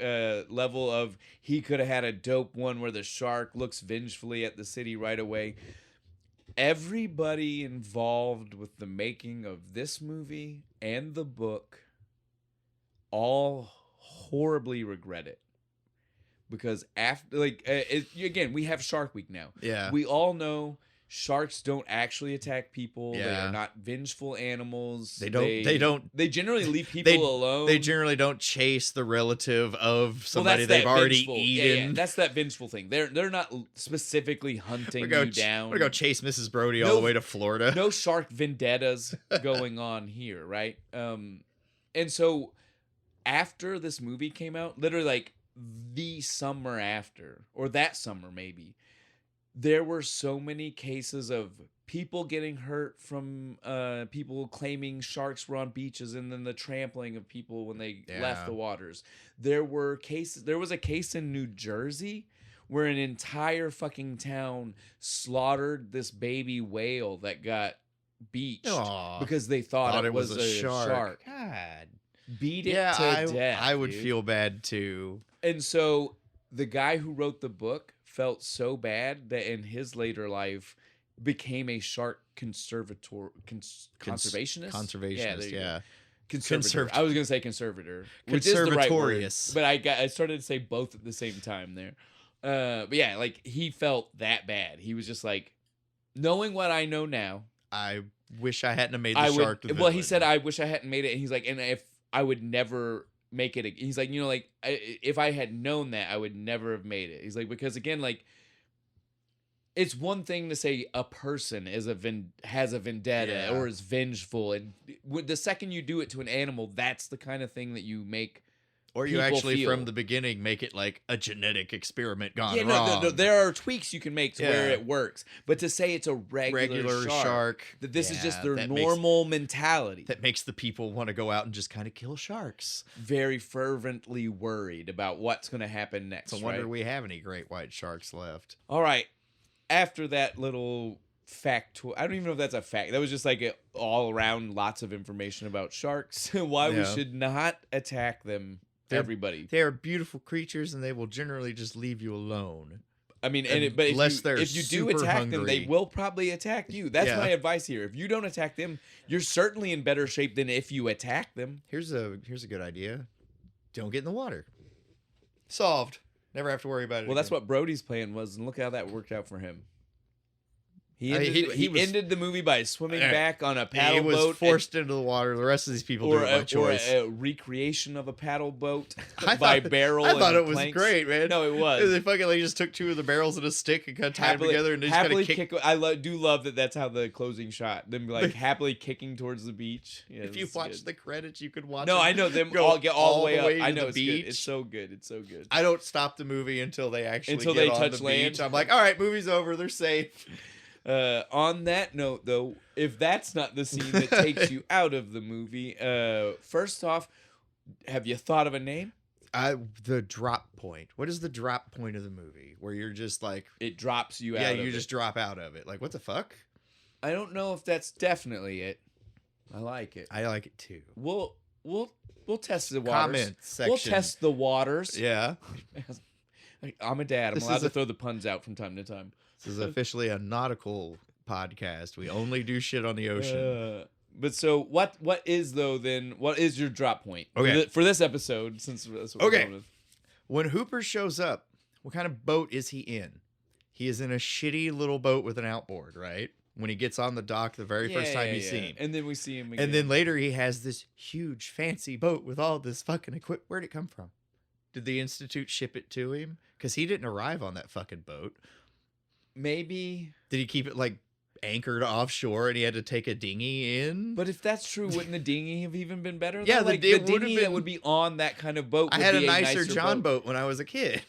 Speaker 1: level of he could have had a dope one where the shark looks vengefully at the city right away. Everybody involved with the making of this movie and the book all horribly regret it, because after again, we have Shark Week now.
Speaker 2: Yeah,
Speaker 1: we all know sharks don't actually attack people.
Speaker 2: Yeah.
Speaker 1: They are not vengeful animals.
Speaker 2: They don't.
Speaker 1: They generally leave people alone.
Speaker 2: They generally don't chase the relative of somebody they've already eaten.
Speaker 1: Yeah, that's that vengeful thing. They're not specifically hunting you down.
Speaker 2: We're gonna go chase Mrs. Brody all the way to Florida.
Speaker 1: No shark vendettas going on here, right? And so after this movie came out, literally like the summer after, or that summer maybe, there were so many cases of people getting hurt from people claiming sharks were on beaches, and then the trampling of people when they left the waters. There was a case in New Jersey where an entire fucking town slaughtered this baby whale that got beached because they thought it was a shark.
Speaker 2: God.
Speaker 1: Beat it to death.
Speaker 2: I would feel bad too.
Speaker 1: And so the guy who wrote the book felt so bad that in his later life became a shark conservationist.
Speaker 2: Conservationist, yeah.
Speaker 1: Conservator. I was going to say conservator, which is the right word, but I started to say both at the same time there. But yeah, like he felt that bad. He was just like, knowing what I know now,
Speaker 2: I wish I hadn't made the shark.
Speaker 1: Well, he said, I wish I hadn't made it. And he's like, and if I would never make it. He's like, like if I had known that, I would never have made it. He's like, because again, like it's one thing to say a person has a vendetta or is vengeful, and the second you do it to an animal, that's the kind of thing that you make.
Speaker 2: Or you actually, feel. From the beginning, make it like a genetic experiment gone wrong.
Speaker 1: No, there are tweaks you can make to where it works. But to say it's a regular shark, that this is just their normal mentality.
Speaker 2: That makes the people want to go out and just kind of kill sharks.
Speaker 1: Very fervently worried about what's going to happen next.
Speaker 2: It's a wonder we have any great white sharks left.
Speaker 1: All right. After that little fact, I don't even know if that's a fact. That was just like all around lots of information about sharks. Why we should not attack them. everybody.
Speaker 2: They are beautiful creatures, and they will generally just leave you alone.
Speaker 1: I mean,
Speaker 2: But
Speaker 1: if you do attack them, they will probably attack you. That's my advice here. If you don't attack them, you're certainly in better shape than if you attack them.
Speaker 2: Here's a good idea. Don't get in the water. Solved. Never have to worry about it.
Speaker 1: Well,
Speaker 2: again.
Speaker 1: that's what Brody's plan was, and look how that worked out for him. He ended the movie by swimming back on a paddle boat.
Speaker 2: He was forced into the water. The rest of these people do it by choice.
Speaker 1: Or a recreation of a paddle boat by barrel.
Speaker 2: I thought
Speaker 1: and
Speaker 2: it was
Speaker 1: planks.
Speaker 2: Great, man.
Speaker 1: No, it was.
Speaker 2: They fucking just took two of the barrels and a stick and kind of tied them together and they just kind of kick.
Speaker 1: I do love that. That's how the closing shot. Them like happily kicking towards the beach. Yeah,
Speaker 2: if you watch the credits, you could watch.
Speaker 1: No, I know them all get all the way up. I know
Speaker 2: it's beach.
Speaker 1: Good. It's so good. It's so good.
Speaker 2: I don't stop the movie until they actually get on
Speaker 1: touch
Speaker 2: the
Speaker 1: land.
Speaker 2: beach. I'm like, all right, movie's over. They're safe.
Speaker 1: On that note, though, if that's not the scene that takes you out of the movie, first off, have you thought of a name?
Speaker 2: The drop point. What is the drop point of the movie where you're just like
Speaker 1: it drops you out?
Speaker 2: Yeah,
Speaker 1: of
Speaker 2: you just drop out of it. Like what the fuck?
Speaker 1: I don't know if that's definitely it. I like it.
Speaker 2: I like it too.
Speaker 1: We'll test the waters.
Speaker 2: Comment section.
Speaker 1: We'll test the waters.
Speaker 2: Yeah.
Speaker 1: I'm a dad. I'm allowed to throw the puns out from time to time.
Speaker 2: This is officially a nautical podcast. We only do shit on the ocean.
Speaker 1: But so what is though then? What is your drop point?
Speaker 2: Okay.
Speaker 1: For this episode, since that's what we're going with.
Speaker 2: When Hooper shows up, what kind of boat is he in? He is in a shitty little boat with an outboard, right? When he gets on the dock the very first time he's seen.
Speaker 1: And then we see him again.
Speaker 2: And then later he has this huge fancy boat with all this fucking equipment. Where'd it come from? Did the Institute ship it to him? Because he didn't arrive on that fucking boat.
Speaker 1: Maybe.
Speaker 2: Did he keep it like anchored offshore and he had to take a dinghy in?
Speaker 1: But if that's true, wouldn't the dinghy have even been better?
Speaker 2: Yeah,
Speaker 1: like the dinghy that would be on that kind of boat.
Speaker 2: I had a nicer John boat when I was a kid.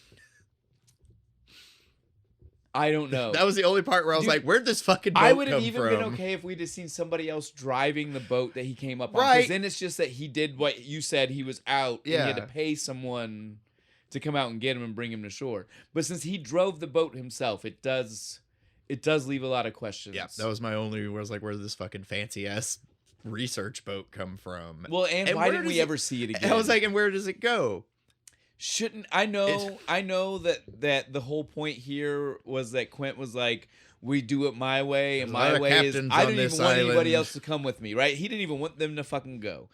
Speaker 1: I don't know.
Speaker 2: That was the only part where I was like, "Where'd this fucking boat come from?"
Speaker 1: I would have even been okay if we'd have seen somebody else driving the boat that he came up on. Because then it's just that he did what you said. He was out. And he had to pay someone to come out and get him and bring him to shore. But since he drove the boat himself, it does leave a lot of questions.
Speaker 2: Yeah, that was my only. Where I was like, "Where did this fucking fancy ass research boat come from?"
Speaker 1: Well, and why didn't we ever see it again?
Speaker 2: I was like, "And where does it go?"
Speaker 1: Shouldn't I know? I know that the whole point here was that Quint was like, "We do it my way, and my way is I didn't even want anybody else to come with me." Right? He didn't even want them to fucking go.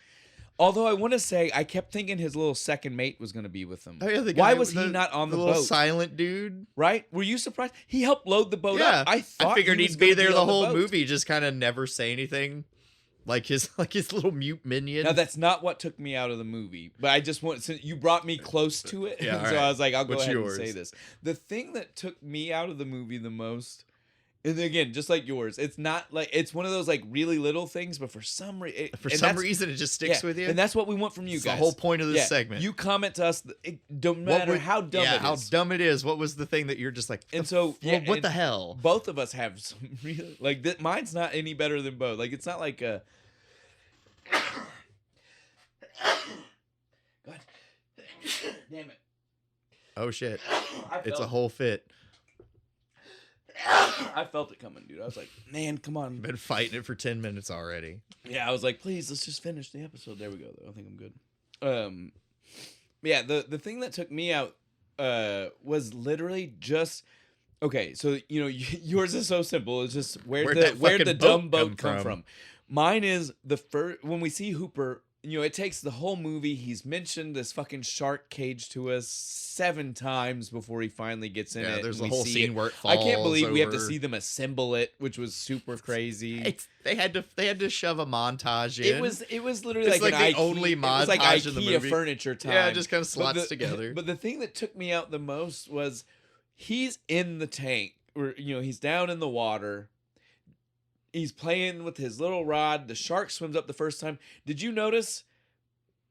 Speaker 1: Although I want to say, I kept thinking his little second mate was going to be with him.
Speaker 2: Oh, yeah,
Speaker 1: why was he not on the boat?
Speaker 2: Little silent dude,
Speaker 1: right? Were you surprised? He helped load the boat up. I
Speaker 2: figured he'd be there the whole movie, just kind of never say anything. Like his little mute minion.
Speaker 1: Now that's not what took me out of the movie, but I just want since you brought me close to it, so I was like, I'll go ahead and say this. The thing that took me out of the movie the most, and again, just like yours, it's not like it's one of those like really little things, but for some reason,
Speaker 2: it just sticks with you,
Speaker 1: and that's what we want from you guys.
Speaker 2: The whole point of this segment.
Speaker 1: You comment to us, no matter how dumb it is.
Speaker 2: How dumb it is. What was the thing that you're just like?
Speaker 1: And so,
Speaker 2: what the hell?
Speaker 1: Both of us have some real like mine's not any better than both. Like it's not like a. God damn it.
Speaker 2: Oh shit. It's a whole fit.
Speaker 1: I felt it coming, dude. I was like, man, come on.
Speaker 2: Been fighting it for 10 minutes already.
Speaker 1: Yeah, I was like, please, let's just finish the episode. There we go, though. I think I'm good. Yeah, the thing that took me out was literally just okay, so yours is so simple. It's just where the dumb boat come from. Mine is the first when we see Hooper. It takes the whole movie. He's mentioned this fucking shark cage to us 7 times before he finally gets in it.
Speaker 2: Yeah, there's a whole scene where it falls.
Speaker 1: I can't believe we have to see them assemble it, which was super crazy.
Speaker 2: They had to shove a montage in.
Speaker 1: It was literally like
Speaker 2: the only montage
Speaker 1: it was like
Speaker 2: in the
Speaker 1: IKEA
Speaker 2: movie.
Speaker 1: Furniture time.
Speaker 2: Yeah, it just kind of slots together.
Speaker 1: But the thing that took me out the most was he's in the tank, or he's down in the water. He's playing with his little rod. The shark swims up the first time. Did you notice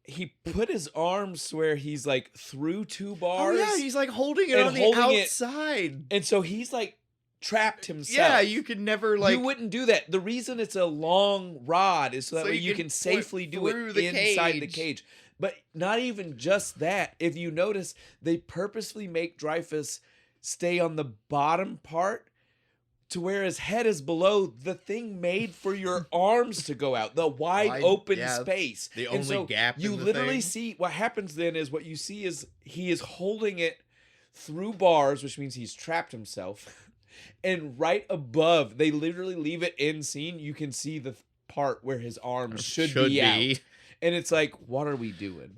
Speaker 1: he put his arms where he's like through 2 bars?
Speaker 2: Oh yeah, he's like holding it on the outside.
Speaker 1: And so he's like trapped himself.
Speaker 2: Yeah, you could never like...
Speaker 1: You wouldn't do that. The reason it's a long rod is so that way you can safely do it inside the cage. But not even just that. If you notice, they purposely make Dreyfus stay on the bottom part to where his head is below the thing made for your arms to go out, the wide open space.
Speaker 2: The
Speaker 1: And
Speaker 2: only
Speaker 1: so
Speaker 2: gap
Speaker 1: you
Speaker 2: in the
Speaker 1: literally
Speaker 2: thing.
Speaker 1: see what happens then is what you see is he is holding it through bars, which means he's trapped himself. And right above, they literally leave it in scene. You can see the part where his arms should be out. And it's like, what are we doing?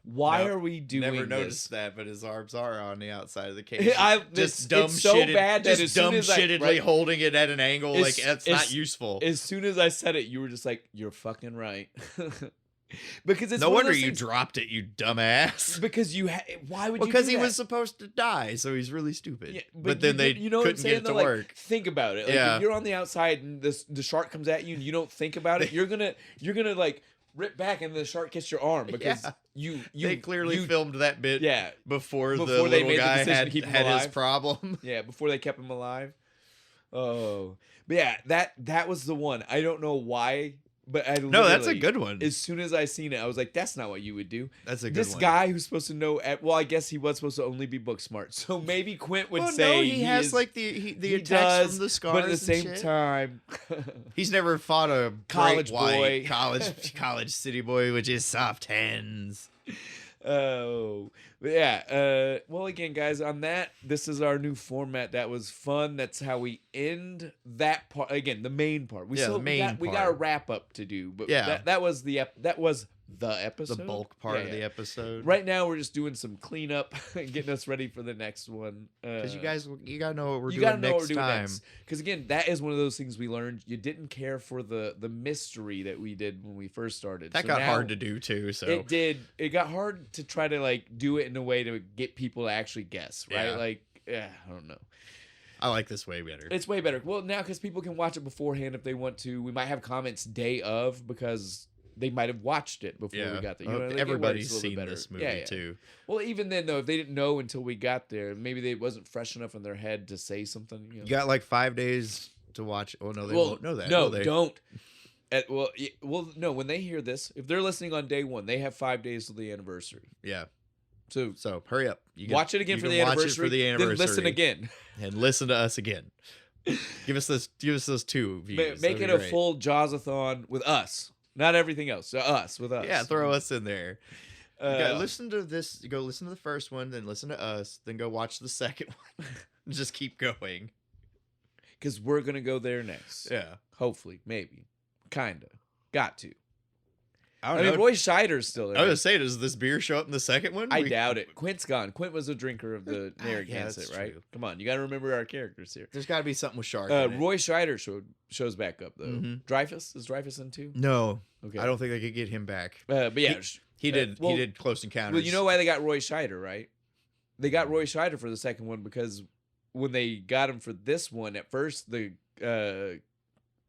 Speaker 1: Why are we doing
Speaker 2: Never
Speaker 1: this?
Speaker 2: noticed that, but his arms are on the outside of the cage.
Speaker 1: It's so bad that as soon as
Speaker 2: shittedly holding it at an angle, like that's not useful.
Speaker 1: As soon as I said it, you were just like, "You're fucking right." Because it's
Speaker 2: no wonder you dropped it, you dumbass.
Speaker 1: Because why would you?
Speaker 2: Because
Speaker 1: do
Speaker 2: he
Speaker 1: that?
Speaker 2: was supposed to die, so he's really stupid.
Speaker 1: Yeah,
Speaker 2: but then they
Speaker 1: you know
Speaker 2: couldn't get it to work.
Speaker 1: Think about it. Like, if you're on the outside and the shark comes at you and you don't think about it, you're gonna like rip back and the shark gets your arm because they
Speaker 2: clearly filmed that bit before the
Speaker 1: they
Speaker 2: little
Speaker 1: made
Speaker 2: guy
Speaker 1: the decision to keep him
Speaker 2: had
Speaker 1: alive.
Speaker 2: his problem.
Speaker 1: Yeah, before they kept him alive. Oh, but yeah, that was the one. I don't know why, but
Speaker 2: that's a good one.
Speaker 1: As soon as I seen it, I was like, "That's not what you would do."
Speaker 2: That's a good
Speaker 1: this
Speaker 2: one.
Speaker 1: This guy who's supposed to know. Well, I guess he was supposed to only be book smart, so maybe Quint would say
Speaker 2: no, he has like the attacks from the scars,
Speaker 1: but at the same time,
Speaker 2: he's never fought a
Speaker 1: college
Speaker 2: boy,
Speaker 1: boy,
Speaker 2: college city boy, which is soft hands.
Speaker 1: Oh, but yeah. Well, again, guys, on that, this is our new format. That was fun. That's how we end that part. Again, the main part. We got a wrap up to do, but that was the episode.
Speaker 2: The bulk part of the episode.
Speaker 1: Right now, we're just doing some cleanup and getting us ready for the next one.
Speaker 2: Because you gotta know what we're doing next time.
Speaker 1: Because again, that is one of those things we learned. You didn't care for the mystery that we did when we first started.
Speaker 2: That got hard to do too. So
Speaker 1: it did. It got hard to try to like do it in a way to get people to actually guess. Right? I don't know.
Speaker 2: I like this way better.
Speaker 1: It's way better. Well, now because people can watch it beforehand if they want to. We might have comments day of because they might have watched it before we got there. You know,
Speaker 2: everybody's seen this movie too.
Speaker 1: Well, even then, though, if they didn't know until we got there, maybe it wasn't fresh enough in their head to say something. You
Speaker 2: got like 5 days to watch. Oh no, they won't know that.
Speaker 1: No, don't. No. When they hear this, if they're listening on day one, they have 5 days till the anniversary.
Speaker 2: Yeah.
Speaker 1: So
Speaker 2: hurry up.
Speaker 1: Watch it again for the anniversary. Then listen again.
Speaker 2: And listen to us again. Give us those 2 views.
Speaker 1: Make it a full Jaws-a-thon with us. Not everything else. Us with us.
Speaker 2: Yeah, throw us in there. Listen to this. Go listen to the first one, then listen to us, then go watch the second one. Just keep going.
Speaker 1: Because we're gonna go there next.
Speaker 2: Yeah.
Speaker 1: Hopefully, maybe, kinda, got to.
Speaker 2: I mean,
Speaker 1: Roy Scheider's still there.
Speaker 2: I was gonna say, does this beer show up in the second one?
Speaker 1: I doubt it. Quint's gone. Quint was a drinker of the Narragansett, right?
Speaker 2: True.
Speaker 1: Come on, you got to remember our characters here.
Speaker 2: There's got to be something with shark.
Speaker 1: Roy Scheider shows back up though.
Speaker 2: Mm-hmm.
Speaker 1: Dreyfuss is Dreyfuss in too?
Speaker 2: No,
Speaker 1: okay.
Speaker 2: I don't think they could get him back.
Speaker 1: But yeah,
Speaker 2: he did. He did Close Encounters.
Speaker 1: Well, you know why they got Roy Scheider, right? They got Roy Scheider for the second one because when they got him for this one, at first the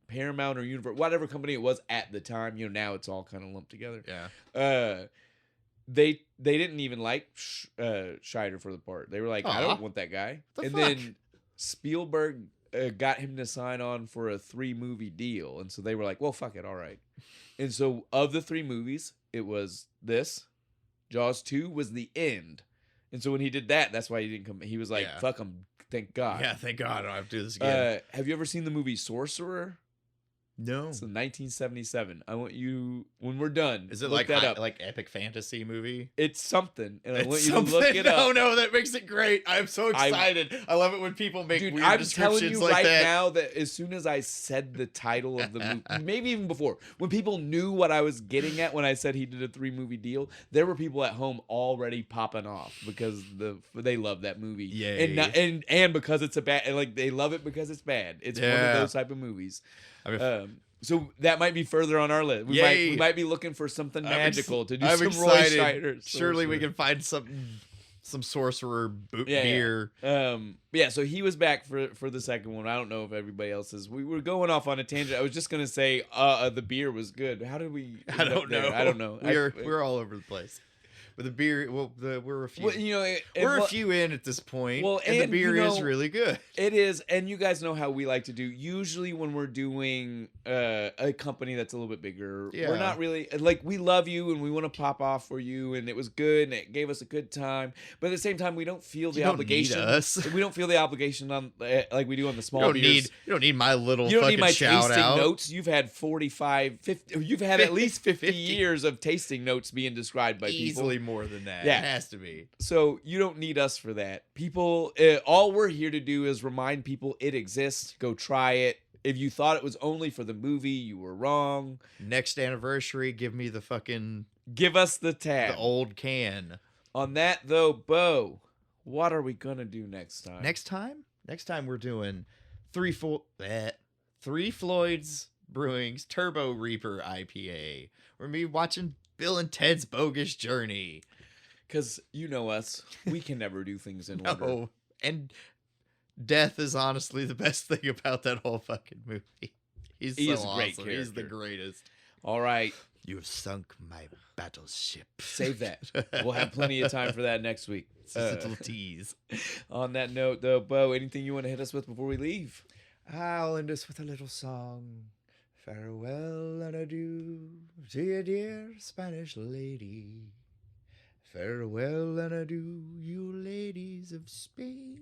Speaker 1: Paramount or Universal, whatever company it was at the time, now it's all kind of lumped together.
Speaker 2: Yeah.
Speaker 1: They didn't even like Scheider for the part. They were like, I don't want that guy. Then Spielberg got him to sign on for a 3-movie deal, and so they were like, well, fuck it, all right. And so of the 3 movies, it was this. Jaws 2 was the end. And so when he did that, that's why he didn't come. He was like, fuck him, thank God.
Speaker 2: Yeah, thank God I don't have to do this again.
Speaker 1: Have you ever seen the movie Sorcerer?
Speaker 2: No.
Speaker 1: It's in 1977. I want you, when we're done,
Speaker 2: is it
Speaker 1: look that up.
Speaker 2: Like epic fantasy movie?
Speaker 1: It's something, and I want you to look it up.
Speaker 2: No, that makes it great. I'm so excited. I love it when people make weird descriptions like that. I'm telling you right
Speaker 1: now that as soon as I said the title of the movie, maybe even before, when people knew what I was getting at when I said he did a 3-movie deal, there were people at home already popping off because they love that movie.
Speaker 2: Yay.
Speaker 1: And because it's a bad, like they love it because it's bad. It's one of those type of movies. So that might be further on our list. We might be looking for something magical to do.
Speaker 2: I'm
Speaker 1: some
Speaker 2: excited.
Speaker 1: Roy Scheider.
Speaker 2: Surely we can find some sorcerer beer.
Speaker 1: Yeah. So he was back for the second one. I don't know if everybody else is. We were going off on a tangent. I was just gonna say the beer was good. How did we?
Speaker 2: I don't know.
Speaker 1: I don't know.
Speaker 2: We're all over the place. But the beer, well, we're a few.
Speaker 1: Well, you know,
Speaker 2: we're a few in at this point.
Speaker 1: Well,
Speaker 2: and the
Speaker 1: and,
Speaker 2: beer
Speaker 1: you know,
Speaker 2: is really good.
Speaker 1: It is, and you guys know how we like to do. Usually, when we're doing a company that's a little bit bigger,
Speaker 2: Yeah.
Speaker 1: we're not really like, we love you and we want to pop off for you, and it was good and it gave us a good time. But at the same time, we don't feel the
Speaker 2: You don't
Speaker 1: obligation.
Speaker 2: need us.
Speaker 1: We don't feel the obligation on like we do on the small
Speaker 2: You don't
Speaker 1: beers.
Speaker 2: you don't need my little.
Speaker 1: You don't
Speaker 2: fucking
Speaker 1: need my
Speaker 2: shout
Speaker 1: tasting
Speaker 2: out.
Speaker 1: notes. You've had 45, 50. You've had at least 50
Speaker 2: 50.
Speaker 1: years of tasting notes being described by people.
Speaker 2: Easily more than that.
Speaker 1: Yeah.
Speaker 2: It has to be.
Speaker 1: So you don't need us for that. People, all we're here to do is remind people it exists. Go try it. If you thought it was only for the movie, you were wrong.
Speaker 2: Next anniversary, give me the fucking
Speaker 1: Give us the tab.
Speaker 2: the old can.
Speaker 1: On that though, Bo, what are we gonna do next time?
Speaker 2: Next time we're doing Three Floyd's Brewing's Turbo Reaper IPA. We're gonna be watching Bill and Ted's Bogus Journey.
Speaker 1: Because you know us, we can never do things in order.
Speaker 2: No, and death is honestly the best thing about that whole fucking movie. He
Speaker 1: is
Speaker 2: so
Speaker 1: a great
Speaker 2: awesome. He's the
Speaker 1: character.
Speaker 2: greatest.
Speaker 1: All right,
Speaker 2: You have sunk my battleship.
Speaker 1: save that. We'll have plenty of time for that next week.
Speaker 2: It's just a little tease.
Speaker 1: On that note, though, Bo, anything you want to hit us with before we leave?
Speaker 2: I'll end us with a little song. Farewell and adieu to you, dear Spanish lady. Farewell and adieu, you ladies of Spain.